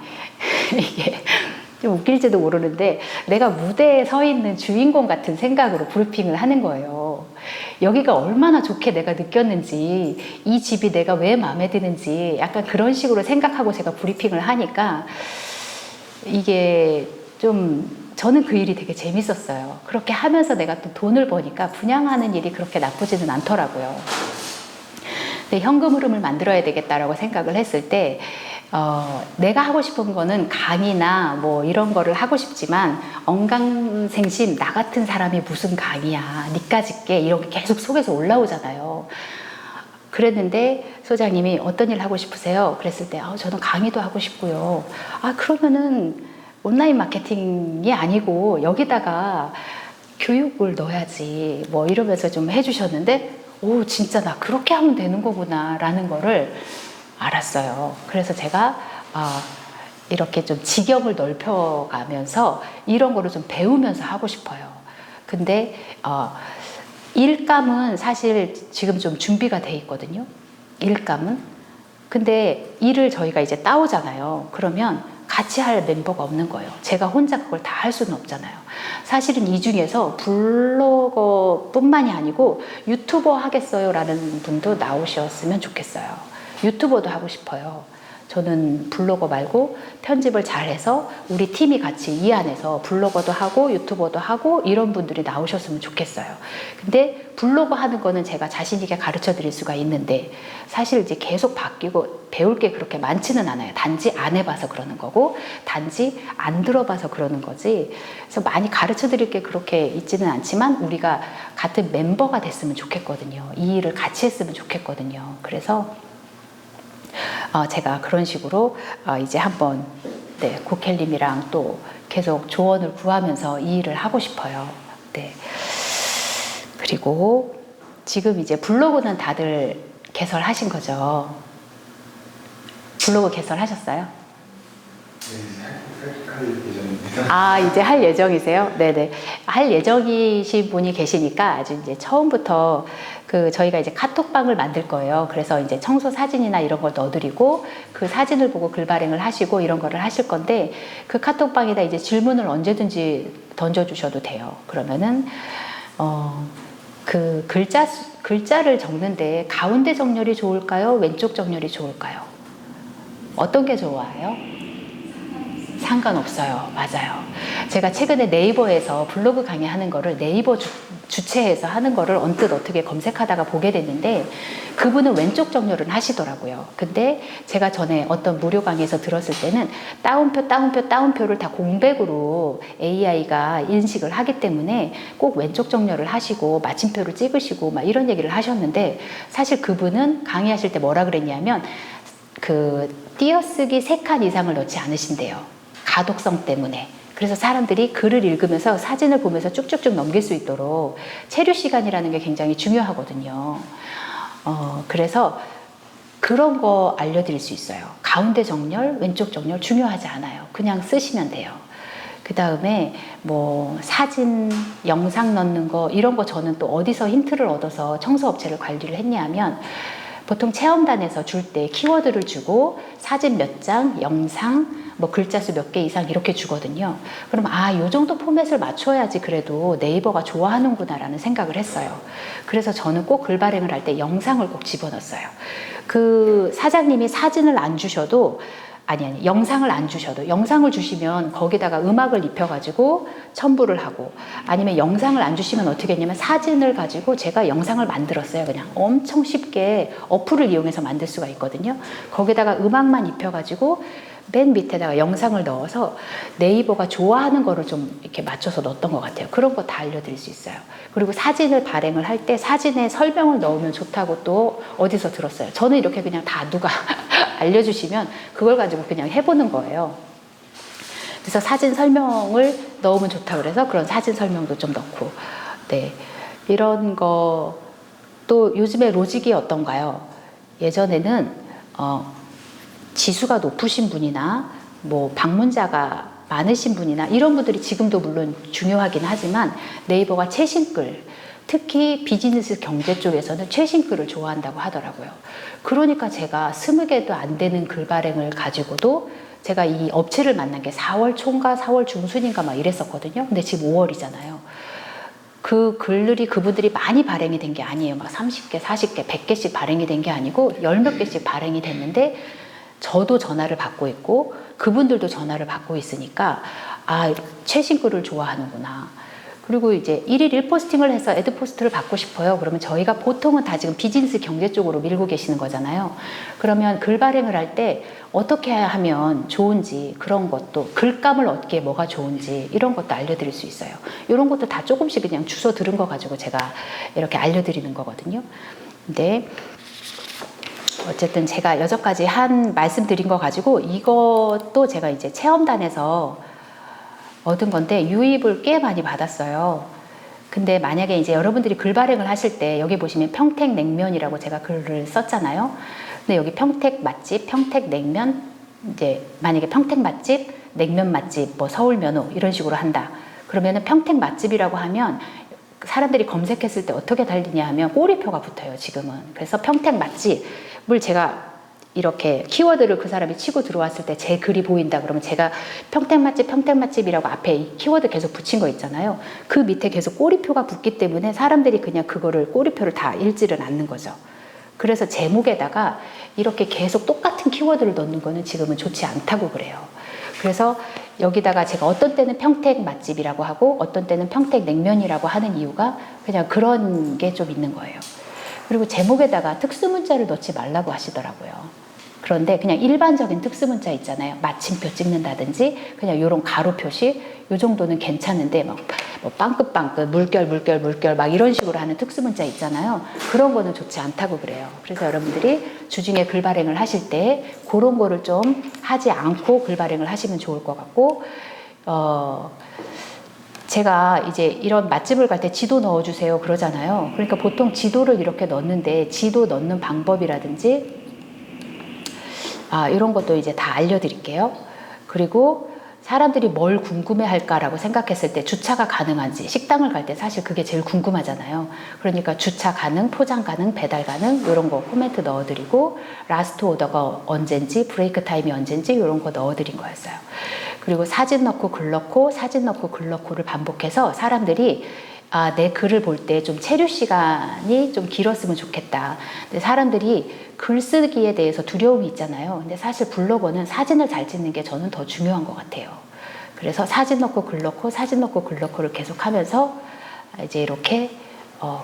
이게 좀 웃길지도 모르는데 내가 무대에 서 있는 주인공 같은 생각으로 브리핑을 하는 거예요. 여기가 얼마나 좋게 내가 느꼈는지 이 집이 내가 왜 마음에 드는지 약간 그런 식으로 생각하고 제가 브리핑을 하니까 이게 좀 저는 그 일이 되게 재밌었어요. 그렇게 하면서 내가 또 돈을 버니까 분양하는 일이 그렇게 나쁘지는 않더라고요. 근데 현금 흐름을 만들어야 되겠다라고 생각을 했을 때 내가 하고 싶은 거는 강의나 뭐 이런 거를 하고 싶지만 언강생심 나 같은 사람이 무슨 강의야 니까짓 게 이렇게 계속 속에서 올라오잖아요. 그랬는데 소장님이 어떤 일 하고 싶으세요? 그랬을 때 저는 강의도 하고 싶고요. 그러면은 온라인 마케팅이 아니고 여기다가 교육을 넣어야지 뭐 이러면서 좀 해주셨는데 오 진짜 나 그렇게 하면 되는 거구나 라는 거를 알았어요. 그래서 제가 이렇게 좀 지경을 넓혀가면서 이런 거를 좀 배우면서 하고 싶어요. 근데 일감은 사실 지금 좀 준비가 돼 있거든요. 일감은. 근데 일을 저희가 이제 따오잖아요. 그러면 같이 할 멤버가 없는 거예요. 제가 혼자 그걸 다 할 수는 없잖아요. 사실은 이 중에서 블로거뿐만이 아니고 유튜버 하겠어요 라는 분도 나오셨으면 좋겠어요. 유튜버도 하고 싶어요. 저는 블로거 말고 편집을 잘해서 우리 팀이 같이 이 안에서 블로거도 하고 유튜버도 하고 이런 분들이 나오셨으면 좋겠어요. 근데 블로거 하는 거는 제가 자신 있게 가르쳐 드릴 수가 있는데 사실 이제 계속 바뀌고 배울 게 그렇게 많지는 않아요. 단지 안 해봐서 그러는 거고 단지 안 들어봐서 그러는 거지. 그래서 많이 가르쳐 드릴 게 그렇게 있지는 않지만 우리가 같은 멤버가 됐으면 좋겠거든요. 이 일을 같이 했으면 좋겠거든요. 그래서 제가 그런 식으로 이제 한번 고켈님이랑 또 계속 조언을 구하면서 이 일을 하고 싶어요. 네. 그리고 지금 이제 블로그는 다들 개설하신 거죠? 블로그 개설하셨어요? 이제 할 예정이세요? 네네. 할 예정이신 분이 계시니까 아주 이제 처음부터 저희가 이제 카톡방을 만들 거예요. 그래서 이제 청소 사진이나 이런 걸 넣어드리고 그 사진을 보고 글 발행을 하시고 이런 거를 하실 건데 그 카톡방에다 이제 질문을 언제든지 던져주셔도 돼요. 그러면은, 그 글자를 적는데 가운데 정렬이 좋을까요? 왼쪽 정렬이 좋을까요? 어떤 게 좋아요? 상관없어요. 맞아요. 제가 최근에 네이버에서 블로그 강의하는 거를 네이버 주체해서 하는 거를 언뜻 어떻게 검색하다가 보게 됐는데 그분은 왼쪽 정렬은 하시더라고요. 근데 제가 전에 어떤 무료 강의에서 들었을 때는 따옴표를 다 공백으로 AI가 인식을 하기 때문에 꼭 왼쪽 정렬을 하시고 마침표를 찍으시고 막 이런 얘기를 하셨는데 사실 그분은 강의하실 때 뭐라 그랬냐면 띄어쓰기 3칸 이상을 넣지 않으신대요. 가독성 때문에. 그래서 사람들이 글을 읽으면서 사진을 보면서 쭉쭉쭉 넘길 수 있도록 체류 시간이라는 게 굉장히 중요하거든요. 그래서 그런 거 알려드릴 수 있어요. 가운데 정렬, 왼쪽 정렬 중요하지 않아요. 그냥 쓰시면 돼요. 그 다음에 뭐 사진, 영상 넣는 거 이런 거 저는 또 어디서 힌트를 얻어서 청소업체를 관리를 했냐면 보통 체험단에서 줄 때 키워드를 주고 사진 몇 장, 영상, 뭐 글자 수 몇 개 이상 이렇게 주거든요. 그럼 요 정도 포맷을 맞춰야지 그래도 네이버가 좋아하는구나라는 생각을 했어요. 그래서 저는 꼭 글 발행을 할 때 영상을 꼭 집어넣었어요. 그 사장님이 사진을 안 주셔도 아니 영상을 안 주셔도 영상을 주시면 거기다가 음악을 입혀가지고 첨부를 하고, 아니면 영상을 안 주시면 어떻게 했냐면 사진을 가지고 제가 영상을 만들었어요. 그냥 엄청 쉽게 어플을 이용해서 만들 수가 있거든요. 거기다가 음악만 입혀가지고 맨 밑에다가 영상을 넣어서 네이버가 좋아하는 거를 좀 이렇게 맞춰서 넣었던 것 같아요. 그런 거 다 알려드릴 수 있어요. 그리고 사진을 발행을 할 때 사진에 설명을 넣으면 좋다고 또 어디서 들었어요. 저는 이렇게 그냥 다 누가 알려주시면 그걸 가지고 그냥 해보는 거예요. 그래서 사진 설명을 넣으면 좋다 그래서 그런 사진 설명도 좀 넣고, 네, 이런 거. 또 요즘에 로직이 어떤가요? 예전에는 지수가 높으신 분이나 뭐 방문자가 많으신 분이나 이런 분들이 지금도 물론 중요하긴 하지만 네이버가 최신글, 특히 비즈니스 경제 쪽에서는 최신글을 좋아한다고 하더라고요. 그러니까 제가 20개도 안 되는 글 발행을 가지고도 제가 이 업체를 만난 게 4월 초인가 4월 중순인가 막 이랬었거든요. 근데 지금 5월이잖아요. 그 글들이 그분들이 많이 발행이 된 게 아니에요. 막 30개, 40개, 100개씩 발행이 된 게 아니고 열 몇 개씩 발행이 됐는데 저도 전화를 받고 있고 그분들도 전화를 받고 있으니까 최신 글을 좋아하는구나. 그리고 이제 1일 1포스팅을 해서 애드포스트를 받고 싶어요. 그러면 저희가 보통은 다 지금 비즈니스 경제 쪽으로 밀고 계시는 거잖아요. 그러면 글 발행을 할 때 어떻게 하면 좋은지, 그런 것도 글감을 얻기에 뭐가 좋은지 이런 것도 알려드릴 수 있어요. 이런 것도 다 조금씩 그냥 주워 들은 거 가지고 제가 이렇게 알려드리는 거거든요. 근데 어쨌든 제가 여기까지 한 말씀드린 거 가지고 이것도 제가 이제 체험단에서 얻은 건데 유입을 꽤 많이 받았어요. 근데 만약에 이제 여러분들이 글 발행을 하실 때 여기 보시면 평택냉면이라고 제가 글을 썼잖아요. 근데 여기 평택 맛집, 평택 냉면, 이제 만약에 평택 맛집, 냉면 맛집, 뭐 서울 면허 이런 식으로 한다. 그러면은 평택 맛집이라고 하면 사람들이 검색했을 때 어떻게 달리냐 하면 꼬리표가 붙어요, 지금은. 그래서 평택 맛집을 제가 이렇게 키워드를 그 사람이 치고 들어왔을 때 제 글이 보인다 그러면 제가 평택 맛집이라고 앞에 이 키워드 계속 붙인 거 있잖아요. 그 밑에 계속 꼬리표가 붙기 때문에 사람들이 그냥 그거를 꼬리표를 다 읽지를 않는 거죠. 그래서 제목에다가 이렇게 계속 똑같은 키워드를 넣는 거는 지금은 좋지 않다고 그래요. 그래서 여기다가 제가 어떤 때는 평택 맛집이라고 하고 어떤 때는 평택 냉면이라고 하는 이유가 그냥 그런 게 좀 있는 거예요. 그리고 제목에다가 특수문자를 넣지 말라고 하시더라고요. 그런데 그냥 일반적인 특수문자 있잖아요. 마침표 찍는다든지 그냥 이런 가로 표시 이 정도는 괜찮은데 뭐 빵긋빵긋 물결 막 이런 식으로 하는 특수문자 있잖아요. 그런 거는 좋지 않다고 그래요. 그래서 여러분들이 주중에 글 발행을 하실 때 그런 거를 좀 하지 않고 글 발행을 하시면 좋을 것 같고, 제가 이제 이런 맛집을 갈 때 지도 넣어주세요 그러잖아요. 그러니까 보통 지도를 이렇게 넣는데 지도 넣는 방법이라든지 이런 것도 이제 다 알려드릴게요. 그리고 사람들이 뭘 궁금해 할까라고 생각했을 때 주차가 가능한지, 식당을 갈 때 사실 그게 제일 궁금하잖아요. 그러니까 주차 가능, 포장 가능, 배달 가능 이런 거 코멘트 넣어드리고 라스트 오더가 언젠지, 브레이크 타임이 언젠지 이런 거 넣어드린 거였어요. 그리고 사진 넣고 글 넣고 사진 넣고 글 넣고를 반복해서 사람들이 내 글을 볼 때 좀 체류 시간이 좀 길었으면 좋겠다. 근데 사람들이 글쓰기에 대해서 두려움이 있잖아요. 근데 사실 블로거는 사진을 잘 찍는 게 저는 더 중요한 것 같아요. 그래서 사진 넣고 글 넣고 사진 넣고 글 넣고를 계속 하면서 이제 이렇게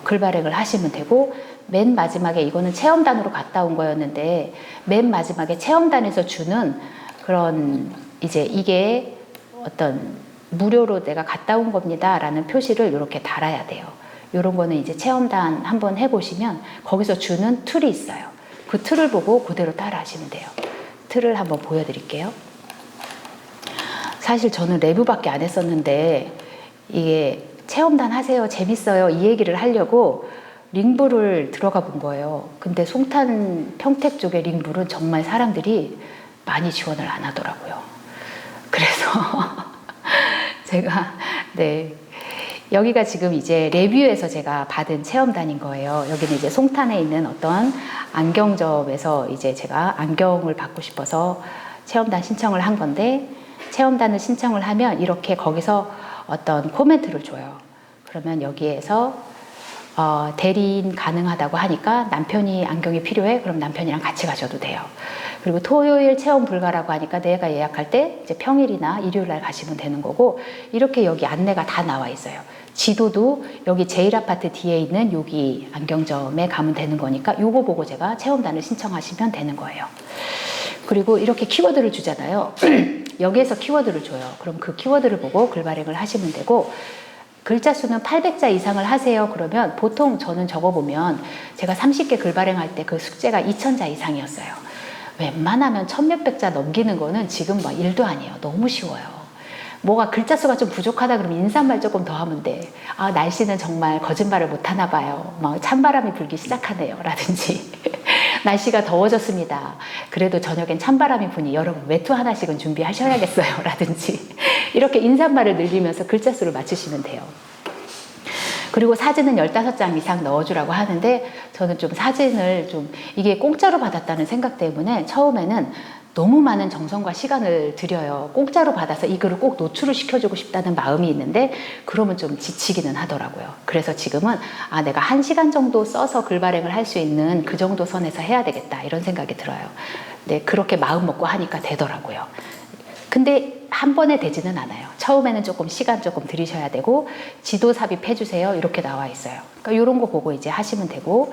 글 발행을 하시면 되고, 맨 마지막에 이거는 체험단으로 갔다 온 거였는데 맨 마지막에 체험단에서 주는 그런 이제 이게 어떤 무료로 내가 갔다 온 겁니다 라는 표시를 이렇게 달아야 돼요. 이런 거는 이제 체험단 한번 해보시면 거기서 주는 툴이 있어요. 그 툴을 보고 그대로 따라 하시면 돼요. 툴을 한번 보여드릴게요. 사실 저는 레뷰밖에 안 했었는데 이게 체험단 하세요 재밌어요 이 얘기를 하려고 링블을 들어가 본 거예요. 근데 송탄 평택 쪽의 링블은 정말 사람들이 많이 지원을 안 하더라고요. 그래서 제가 여기가 지금 이제 레뷰에서 제가 받은 체험단인 거예요. 여기는 이제 송탄에 있는 어떤 안경점에서 이제 제가 안경을 받고 싶어서 체험단 신청을 한 건데, 체험단을 신청을 하면 이렇게 거기서 어떤 코멘트를 줘요. 그러면 여기에서 대리인 가능하다고 하니까 남편이 안경이 필요해? 그럼 남편이랑 같이 가셔도 돼요. 그리고 토요일 체험 불가라고 하니까 내가 예약할 때 이제 평일이나 일요일 날 가시면 되는 거고, 이렇게 여기 안내가 다 나와 있어요. 지도도 여기 제일아파트 뒤에 있는 여기 안경점에 가면 되는 거니까 요거 보고 제가 체험단을 신청하시면 되는 거예요. 그리고 이렇게 키워드를 주잖아요. 여기에서 키워드를 줘요. 그럼 그 키워드를 보고 글 발행을 하시면 되고, 글자 수는 800자 이상을 하세요. 그러면 보통 저는 적어보면 제가 30개 글 발행할 때 그 숙제가 2000자 이상이었어요. 웬만하면 1000몇백 자 넘기는 거는 지금 막 일도 아니에요. 너무 쉬워요. 뭐가 글자 수가 좀 부족하다 그러면 인사말 조금 더 하면 돼. 아, 날씨는 정말 거짓말을 못 하나 봐요. 막 찬바람이 불기 시작하네요. 라든지. 날씨가 더워졌습니다. 그래도 저녁엔 찬바람이 부니 여러분 외투 하나씩은 준비하셔야겠어요. 라든지. 이렇게 인사말을 늘리면서 글자 수를 맞추시면 돼요. 그리고 사진은 15장 이상 넣어주라고 하는데, 저는 좀 사진을 좀 이게 공짜로 받았다는 생각 때문에 처음에는 너무 많은 정성과 시간을 들여요. 공짜로 받아서 이 글을 꼭 노출을 시켜주고 싶다는 마음이 있는데, 그러면 좀 지치기는 하더라고요. 그래서 지금은 내가 1시간 정도 써서 글 발행을 할 수 있는 그 정도 선에서 해야 되겠다 이런 생각이 들어요. 네, 그렇게 마음 먹고 하니까 되더라고요. 근데 한 번에 되지는 않아요. 처음에는 조금 시간 조금 들이셔야 되고, 지도 삽입해 주세요 이렇게 나와 있어요. 그러니까 이런 거 보고 이제 하시면 되고,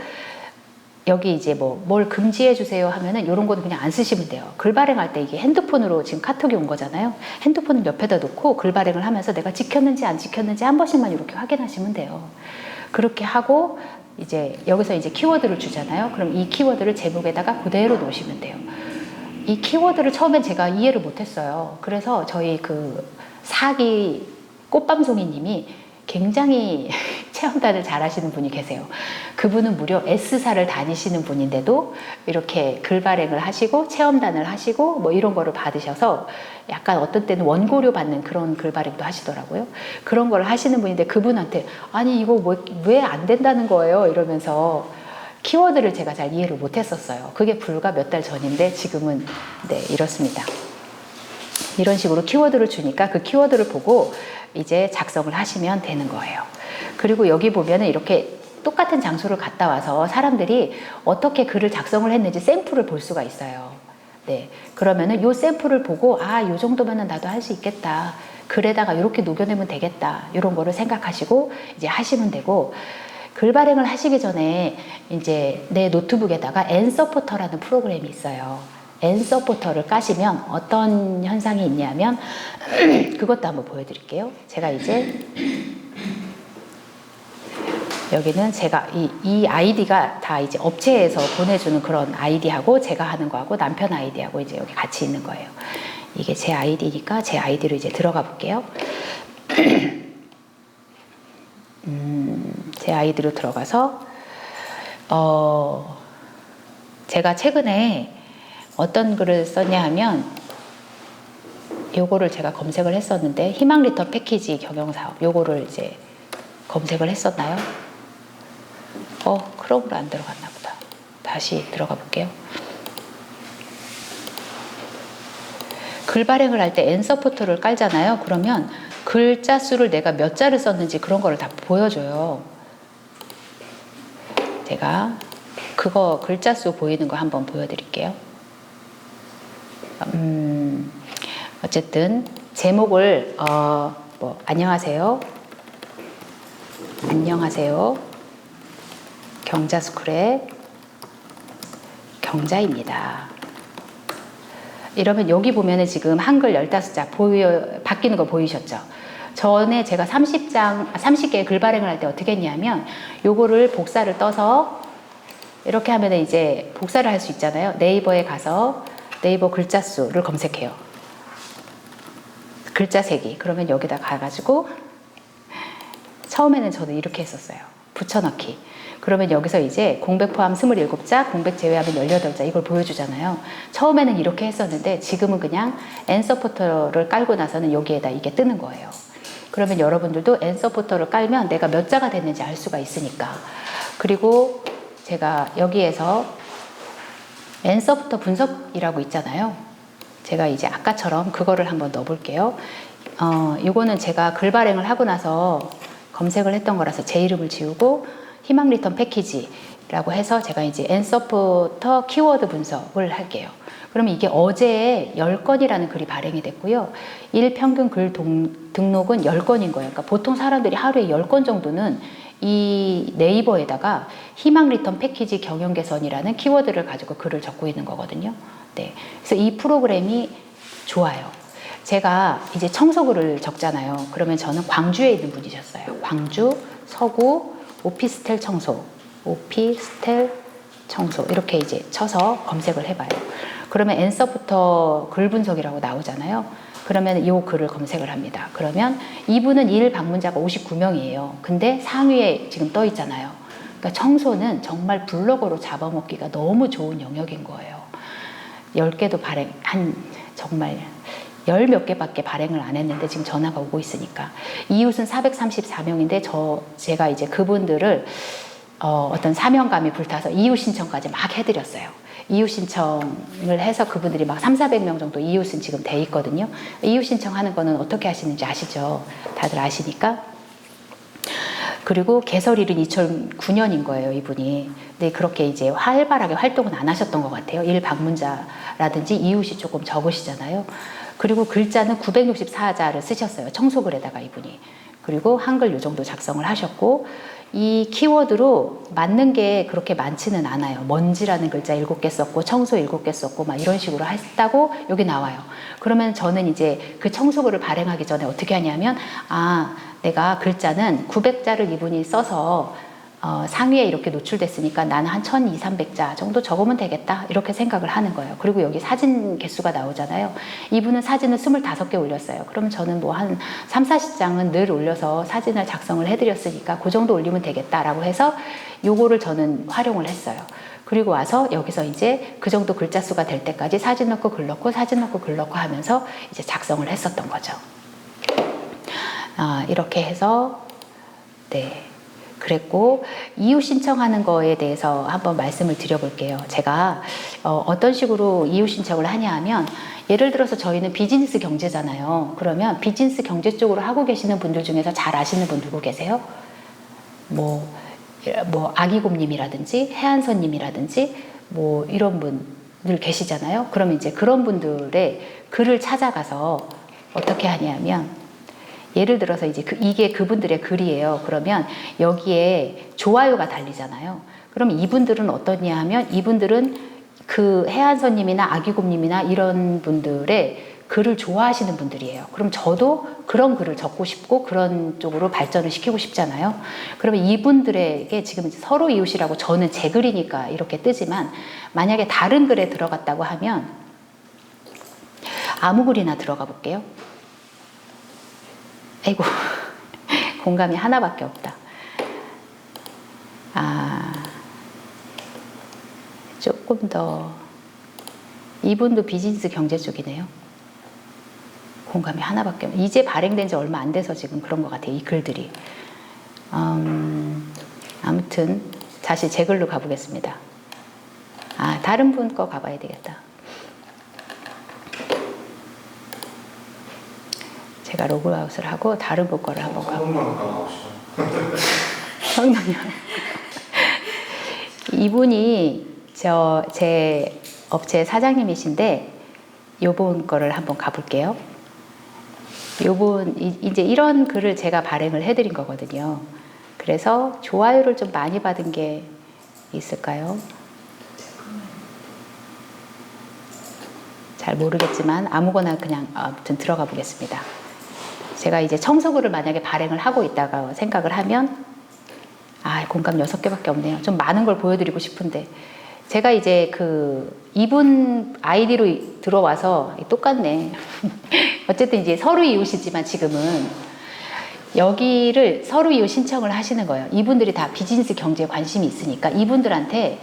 여기 이제 뭘 금지해 주세요 하면은 이런 거는 그냥 안 쓰시면 돼요. 글 발행할 때 이게 핸드폰으로 지금 카톡이 온 거잖아요. 핸드폰을 옆에다 놓고 글 발행을 하면서 내가 지켰는지 안 지켰는지 한 번씩만 이렇게 확인하시면 돼요. 그렇게 하고 이제 여기서 이제 키워드를 주잖아요. 그럼 이 키워드를 제목에다가 그대로 놓으시면 돼요. 이 키워드를 처음엔 제가 이해를 못했어요. 그래서 저희 그 사기 꽃밤송이님이 굉장히 체험단을 잘 하시는 분이 계세요. 그분은 무려 S사를 다니시는 분인데도 이렇게 글 발행을 하시고 체험단을 하시고 뭐 이런 거를 받으셔서 약간 어떤 때는 원고료 받는 그런 글 발행도 하시더라고요. 그런 걸 하시는 분인데, 그분한테 아니 이거 왜 안 된다는 거예요? 이러면서 키워드를 제가 잘 이해를 못했었어요. 그게 불과 몇 달 전인데 지금은 네 이렇습니다. 이런 식으로 키워드를 주니까 그 키워드를 보고 이제 작성을 하시면 되는 거예요. 그리고 여기 보면은 이렇게 똑같은 장소를 갔다 와서 사람들이 어떻게 글을 작성을 했는지 샘플을 볼 수가 있어요. 네, 그러면은 요 샘플을 보고 요 정도면은 나도 할 수 있겠다. 글에다가 이렇게 녹여내면 되겠다. 이런 거를 생각하시고 이제 하시면 되고, 글 발행을 하시기 전에 이제 내 노트북에다가 엔서포터라는 프로그램이 있어요. 엔서포터를 까시면 어떤 현상이 있냐면 그것도 한번 보여드릴게요. 제가 이제 여기는 제가 이 아이디가 다 이제 업체에서 보내주는 그런 아이디하고 제가 하는 거하고 남편 아이디하고 이제 여기 같이 있는 거예요. 이게 제 아이디니까 제 아이디로 이제 들어가 볼게요. 제 아이디로 들어가서 제가 최근에 어떤 글을 썼냐 하면 요거를 제가 검색을 했었는데, 희망 리턴 패키지 경영사업 요거를 이제 검색을 했었나요? 크롬으로 안 들어갔나 보다. 다시 들어가 볼게요. 글 발행을 할 때 엔서포터를 깔잖아요. 그러면 글자 수를 내가 몇 자를 썼는지 그런 거를 다 보여줘요. 제가 그거 글자 수 보이는 거 한번 보여드릴게요. 어쨌든 제목을 안녕하세요. 경자스쿨의 경자입니다. 이러면 여기 보면은 지금 한글 15자 바뀌는 거 보이셨죠? 전에 제가 30개의 글 발행을 할 때 어떻게 했냐면 요거를 복사를 떠서 이렇게 하면 이제 복사를 할 수 있잖아요. 네이버에 가서 네이버 글자 수를 검색해요. 글자 세기. 그러면 여기다 가가지고 처음에는 저도 이렇게 했었어요. 붙여넣기. 그러면 여기서 이제 공백 포함 27자, 공백 제외하면 18자 이걸 보여주잖아요. 처음에는 이렇게 했었는데 지금은 그냥 엔서포터를 깔고 나서는 여기에다 이게 뜨는 거예요. 그러면 여러분들도 N서포터를 깔면 내가 몇 자가 됐는지 알 수가 있으니까. 그리고 제가 여기에서 N서포터 분석이라고 있잖아요. 제가 이제 아까처럼 그거를 한번 넣어볼게요. 이거는 제가 글 발행을 하고 나서 검색을 했던 거라서 제 이름을 지우고 희망 리턴 패키지라고 해서 제가 이제 N서포터 키워드 분석을 할게요. 그러면 이게 어제 10건이라는 글이 발행이 됐고요. 일평균 글 등록은 10건인 거예요. 그러니까 보통 사람들이 하루에 10건 정도는 이 네이버에다가 희망 리턴 패키지 경영 개선이라는 키워드를 가지고 글을 적고 있는 거거든요. 네. 그래서 이 프로그램이 좋아요. 제가 이제 청소글을 적잖아요. 그러면 저는 광주에 있는 분이셨어요. 광주, 서구, 오피스텔 청소, 오피스텔 청소 이렇게 이제 쳐서 검색을 해봐요. 그러면 N서부터 글 분석이라고 나오잖아요. 그러면 이 글을 검색을 합니다. 그러면 이분은 일 방문자가 59명이에요. 근데 상위에 지금 떠 있잖아요. 그러니까 청소는 정말 블로거로 잡아먹기가 너무 좋은 영역인 거예요. 10개도 발행, 정말 10 몇 개밖에 발행을 안 했는데 지금 전화가 오고 있으니까. 이웃은 434명인데 제가 이제 그분들을 어떤 사명감이 불타서 이웃 신청까지 막 해드렸어요. 이웃 신청을 해서 그분들이 막 3,400명 정도 이웃은 지금 돼 있거든요. 이웃 신청하는 거는 어떻게 하시는지 아시죠? 다들 아시니까. 그리고 개설일은 2009년인 거예요, 이분이. 근데 그렇게 이제 활발하게 활동은 안 하셨던 것 같아요. 일 방문자라든지 이웃이 조금 적으시잖아요. 그리고 글자는 964자를 쓰셨어요. 청소글에다가 이분이. 그리고 한글 요 정도 작성을 하셨고, 이 키워드로 맞는 게 그렇게 많지는 않아요. 먼지라는 글자 7개 썼고, 청소 7개 썼고, 막 이런 식으로 했다고 여기 나와요. 그러면 저는 이제 그 청소글을 발행하기 전에 어떻게 하냐면, 내가 글자는 900자를 이분이 써서 상위에 이렇게 노출됐으니까 나는 한 1200, 300자 정도 적으면 되겠다 이렇게 생각을 하는 거예요. 그리고 여기 사진 개수가 나오잖아요. 이분은 사진을 25개 올렸어요. 그러면 저는 뭐 한 3, 40장은 늘 올려서 사진을 작성을 해드렸으니까 그 정도 올리면 되겠다라고 해서 요거를 저는 활용을 했어요. 그리고 와서 여기서 이제 그 정도 글자 수가 될 때까지 사진 넣고 글 넣고 사진 넣고 글 넣고 하면서 이제 작성을 했었던 거죠. 이렇게 해서 네. 그랬고, 이웃 신청하는 거에 대해서 한번 말씀을 드려볼게요. 제가 어떤 식으로 이웃 신청을 하냐 하면, 예를 들어서 저희는 비즈니스 경제잖아요. 그러면 비즈니스 경제 쪽으로 하고 계시는 분들 중에서 잘 아시는 분 누구 계세요? 뭐 아기곰님이라든지 해안선님이라든지 뭐 이런 분들 계시잖아요. 그러면 이제 그런 분들의 글을 찾아가서 어떻게 하냐면, 예를 들어서 이제 이게 그분들의 글이에요. 그러면 여기에 좋아요가 달리잖아요. 그럼 이분들은 어떠냐 하면 이분들은 그 해안선님이나 아기곰님이나 이런 분들의 글을 좋아하시는 분들이에요. 그럼 저도 그런 글을 적고 싶고 그런 쪽으로 발전을 시키고 싶잖아요. 그러면 이분들에게 지금 서로 이웃이라고 저는 제 글이니까 이렇게 뜨지만 만약에 다른 글에 들어갔다고 하면 아무 글이나 들어가 볼게요. 아이고, 공감이 하나밖에 없다. 조금 더. 이분도 비즈니스 경제 쪽이네요. 공감이 하나밖에 없네. 이제 발행된 지 얼마 안 돼서 지금 그런 것 같아요. 이 글들이. 아무튼 다시 제 글로 가보겠습니다. 다른 분 거 가봐야 되겠다. 제가 로그아웃을 하고 다른 분 거를 한번 가볼게요. 성동요. 이분이 제 업체 사장님이신데 요분 거를 한번 가볼게요. 요분 이제 이런 글을 제가 발행을 해드린 거거든요. 그래서 좋아요를 좀 많이 받은 게 있을까요? 잘 모르겠지만 아무거나 그냥 아무튼 들어가 보겠습니다. 제가 이제 청소글을 만약에 발행을 하고 있다가 생각을 하면 공감 6개밖에 없네요. 좀 많은 걸 보여드리고 싶은데 제가 이제 이분 아이디로 들어와서 똑같네. 어쨌든 이제 서로 이웃이지만 지금은 여기를 서로 이웃 신청을 하시는 거예요. 이분들이 다 비즈니스 경제에 관심이 있으니까 이분들한테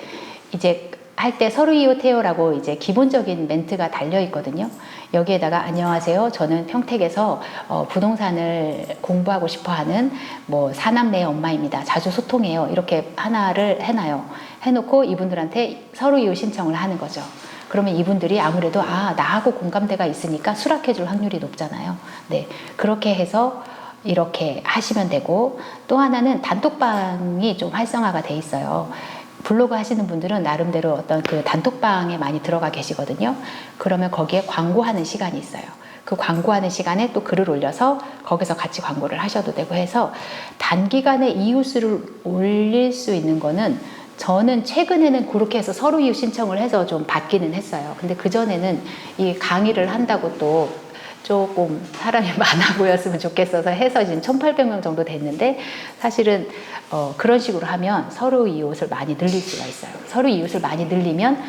이제 할 때 서로 이웃해요라고 이제 기본적인 멘트가 달려 있거든요. 여기에다가 안녕하세요. 저는 평택에서 부동산을 공부하고 싶어하는 뭐 사남매 엄마입니다. 자주 소통해요. 이렇게 하나를 해놔요. 해놓고 이분들한테 서로 이웃 신청을 하는 거죠. 그러면 이분들이 아무래도 나하고 공감대가 있으니까 수락해 줄 확률이 높잖아요. 네, 그렇게 해서 이렇게 하시면 되고, 또 하나는 단톡방이 좀 활성화가 돼 있어요. 블로그 하시는 분들은 나름대로 어떤 그 단톡방에 많이 들어가 계시거든요. 그러면 거기에 광고하는 시간이 있어요. 그 광고하는 시간에 또 글을 올려서 거기서 같이 광고를 하셔도 되고 해서 단기간에 이웃을 올릴 수 있는 거는, 저는 최근에는 그렇게 해서 서로 이웃 신청을 해서 좀 받기는 했어요. 근데 그전에는 이 강의를 한다고 또 조금 사람이 많아 보였으면 좋겠어서 해서 지금 1,800명 정도 됐는데, 사실은 그런 식으로 하면 서로 이웃을 많이 늘릴 수가 있어요. 서로 이웃을 많이 늘리면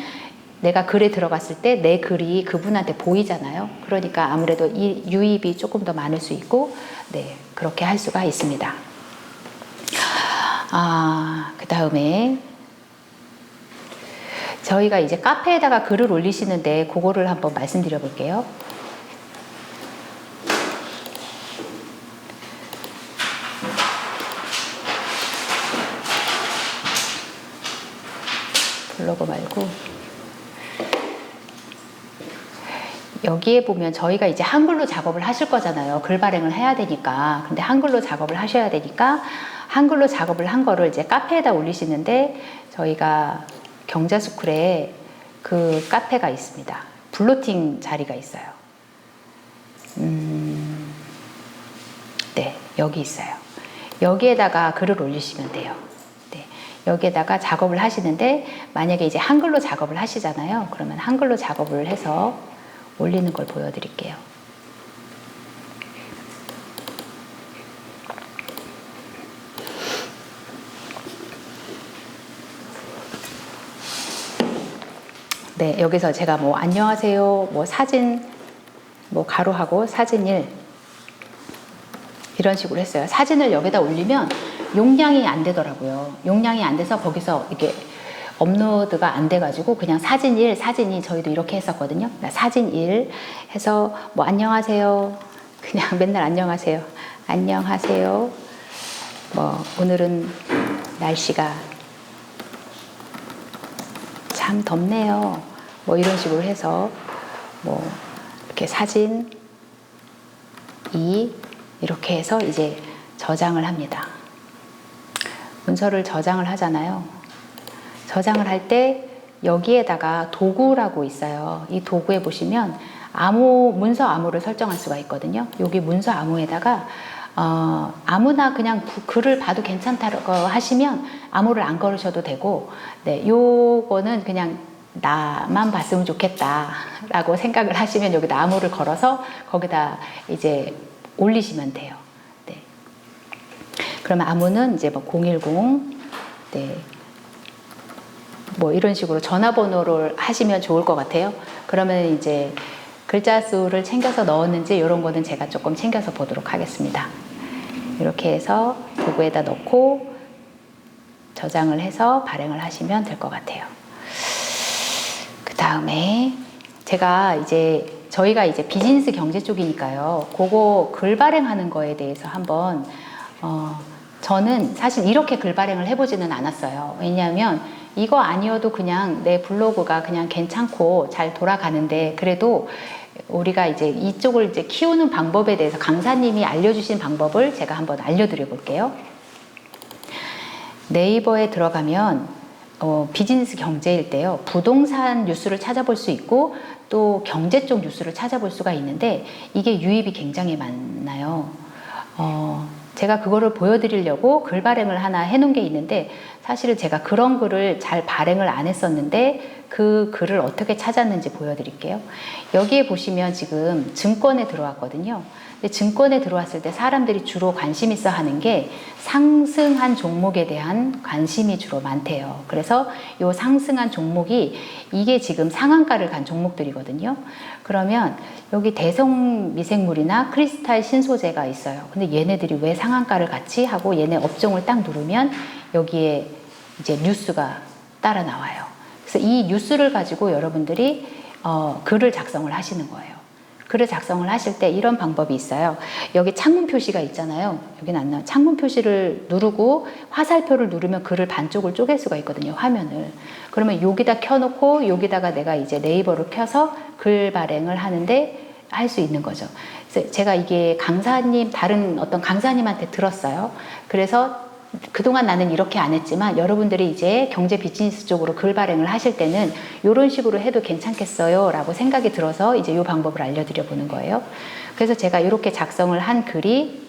내가 글에 들어갔을 때 내 글이 그분한테 보이잖아요. 그러니까 아무래도 이 유입이 조금 더 많을 수 있고, 네, 그렇게 할 수가 있습니다. 그 다음에 저희가 이제 카페에다가 글을 올리시는데 그거를 한번 말씀드려 볼게요. 블로그 말고 여기에 보면 저희가 이제 한글로 작업을 하실 거잖아요. 글 발행을 해야 되니까. 근데 한글로 작업을 하셔야 되니까 한글로 작업을 한 거를 이제 카페에다 올리시는데, 저희가 경자스쿨에 그 카페가 있습니다. 블로팅 자리가 있어요. 네, 여기 있어요. 여기에다가 글을 올리시면 돼요. 네, 여기에다가 작업을 하시는데, 만약에 이제 한글로 작업을 하시잖아요. 그러면 한글로 작업을 해서 올리는 걸 보여드릴게요. 네, 여기서 제가 뭐 안녕하세요, 뭐 사진, 뭐 가로하고 사진 1 이런 식으로 했어요. 사진을 여기다 올리면 용량이 안 되더라고요. 용량이 안 돼서 거기서 이게 업로드가 안 돼가지고 그냥 사진 1, 사진 2 저희도 이렇게 했었거든요. 사진 1 해서 뭐 안녕하세요. 그냥 맨날 안녕하세요. 안녕하세요. 뭐 오늘은 날씨가 참 덥네요. 뭐 이런 식으로 해서 뭐 이렇게 사진 2 이렇게 해서 이제 저장을 합니다. 문서를 저장을 하잖아요. 저장을 할 때 여기에다가 도구라고 있어요. 이 도구에 보시면 문서 암호를 설정할 수가 있거든요. 여기 문서 암호에다가 아무나 그냥 글을 봐도 괜찮다고 하시면 암호를 안 걸으셔도 되고, 네, 요거는 그냥 나만 봤으면 좋겠다라고 생각을 하시면 여기다 암호를 걸어서 거기다 이제 올리시면 돼요. 네. 그러면 암호는 이제 뭐 010, 네, 뭐 이런 식으로 전화번호를 하시면 좋을 것 같아요. 그러면 이제 글자 수를 챙겨서 넣었는지 이런 거는 제가 조금 챙겨서 보도록 하겠습니다. 이렇게 해서 도구에다 넣고 저장을 해서 발행을 하시면 될 것 같아요. 그 다음에 저희가 이제 비즈니스 경제 쪽이니까요. 그거 글 발행하는 거에 대해서 한번 저는 사실 이렇게 글 발행을 해보지는 않았어요. 왜냐하면 이거 아니어도 그냥 내 블로그가 그냥 괜찮고 잘 돌아가는데, 그래도 우리가 이제 이쪽을 이제 키우는 방법에 대해서 강사님이 알려주신 방법을 제가 한번 알려드려 볼게요. 네이버에 들어가면 비즈니스 경제일 때요, 부동산 뉴스를 찾아볼 수 있고 또 경제 쪽 뉴스를 찾아볼 수가 있는데, 이게 유입이 굉장히 많나요. 제가 그거를 보여드리려고 글 발행을 하나 해놓은 게 있는데, 사실은 제가 그런 글을 잘 발행을 안 했었는데 그 글을 어떻게 찾았는지 보여드릴게요. 여기에 보시면 지금 증권에 들어왔거든요. 근데 증권에 들어왔을 때 사람들이 주로 관심 있어 하는 게 상승한 종목에 대한 관심이 주로 많대요. 그래서 이 상승한 종목이 이게 지금 상한가를 간 종목들이거든요. 그러면 여기 대성 미생물이나 크리스탈 신소재가 있어요. 근데 얘네들이 왜 상한가를 같이 하고, 얘네 업종을 딱 누르면 여기에 이제 뉴스가 따라 나와요. 그래서 이 뉴스를 가지고 여러분들이 글을 작성을 하시는 거예요. 글을 작성을 하실 때 이런 방법이 있어요. 여기 창문 표시가 있잖아요. 여기는 안 나와요. 창문 표시를 누르고 화살표를 누르면 글을 반쪽을 쪼갤 수가 있거든요. 화면을. 그러면 여기다 켜놓고 여기다가 내가 이제 네이버를 켜서 글 발행을 하는데 할 수 있는 거죠. 그래서 제가 이게 다른 어떤 강사님한테 들었어요. 그래서 그동안 나는 이렇게 안 했지만 여러분들이 이제 경제 비즈니스 쪽으로 글 발행을 하실 때는 이런 식으로 해도 괜찮겠어요 라고 생각이 들어서 이제 이 방법을 알려드려 보는 거예요. 그래서 제가 이렇게 작성을 한 글이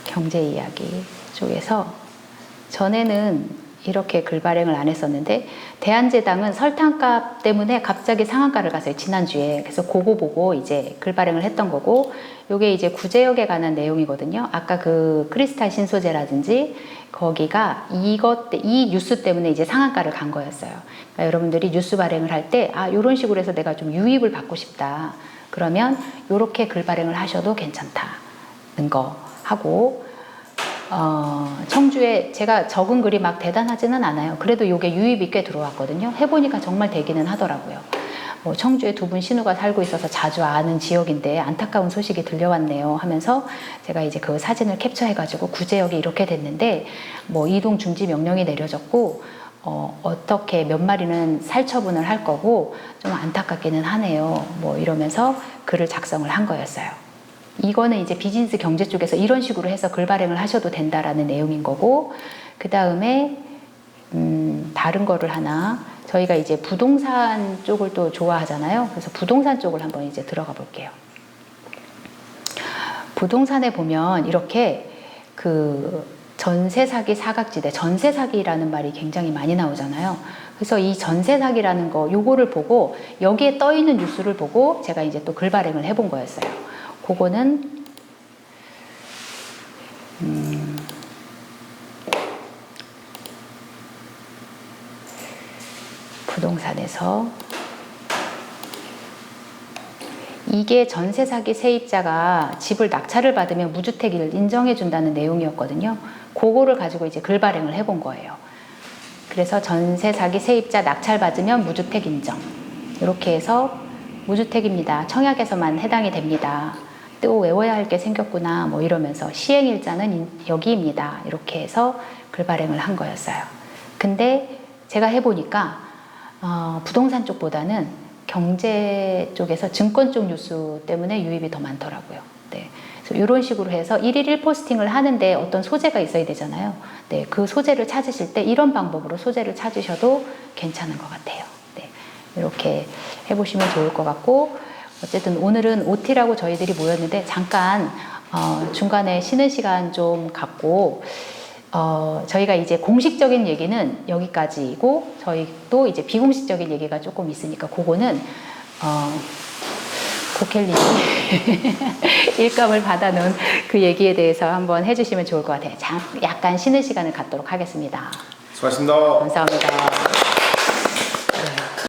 경제 이야기 쪽에서 전에는 이렇게 글 발행을 안 했었는데 대한제당은 설탕값 때문에 갑자기 상한가를 갔어요. 지난주에. 그래서 그거 보고 이제 글 발행을 했던 거고 요게 이제 구제역에 관한 내용이거든요. 아까 그 크리스탈 신소재라든지 거기가 이 뉴스 때문에 이제 상한가를 간 거였어요. 그러니까 여러분들이 뉴스 발행을 할 때 요런 식으로 해서 내가 좀 유입을 받고 싶다. 그러면 요렇게 글 발행을 하셔도 괜찮다는 거 하고 청주에 제가 적은 글이 막 대단하지는 않아요. 그래도 이게 유입이 꽤 들어왔거든요. 해보니까 정말 되기는 하더라고요. 청주에 두 분 신우가 살고 있어서 자주 아는 지역인데 안타까운 소식이 들려왔네요 하면서 제가 이제 그 사진을 캡처해가지고 구제역이 이렇게 됐는데 이동 중지 명령이 내려졌고 어떻게 몇 마리는 살처분을 할 거고 좀 안타깝기는 하네요. 이러면서 글을 작성을 한 거였어요. 이거는 이제 비즈니스 경제 쪽에서 이런 식으로 해서 글 발행을 하셔도 된다라는 내용인 거고, 그 다음에 다른 거를 하나, 저희가 이제 부동산 쪽을 또 좋아하잖아요. 그래서 부동산 쪽을 한번 이제 들어가 볼게요. 부동산에 보면 이렇게 그 전세 사기 사각지대, 전세 사기라는 말이 굉장히 많이 나오잖아요. 그래서 이 전세 사기라는 거, 요거를 보고 여기에 떠 있는 뉴스를 보고 제가 이제 또 글 발행을 해본 거였어요. 그거는 부동산에서 이게 전세 사기 세입자가 집을 낙찰을 받으면 무주택을 인정해 준다는 내용이었거든요. 그거를 가지고 이제 글 발행을 해본 거예요. 그래서 전세 사기 세입자 낙찰 받으면 무주택 인정. 이렇게 해서 무주택입니다. 청약에서만 해당이 됩니다. 또 외워야 할 게 생겼구나 이러면서 시행일자는 여기입니다. 이렇게 해서 글 발행을 한 거였어요. 근데 제가 해보니까 부동산 쪽보다는 경제 쪽에서 증권 쪽 뉴스 때문에 유입이 더 많더라고요. 네. 그래서 이런 식으로 해서 1일 1포스팅을 하는데 어떤 소재가 있어야 되잖아요. 네. 그 소재를 찾으실 때 이런 방법으로 소재를 찾으셔도 괜찮은 것 같아요. 네. 이렇게 해보시면 좋을 것 같고, 어쨌든 오늘은 OT라고 저희들이 모였는데 잠깐 중간에 쉬는 시간 좀 갖고 저희가 이제 공식적인 얘기는 여기까지이고 저희 또 이제 비공식적인 얘기가 조금 있으니까 그거는 고켈님이 일감을 받아놓은 그 얘기에 대해서 한번 해주시면 좋을 것 같아요. 약간 쉬는 시간을 갖도록 하겠습니다. 수고하셨습니다. 감사합니다.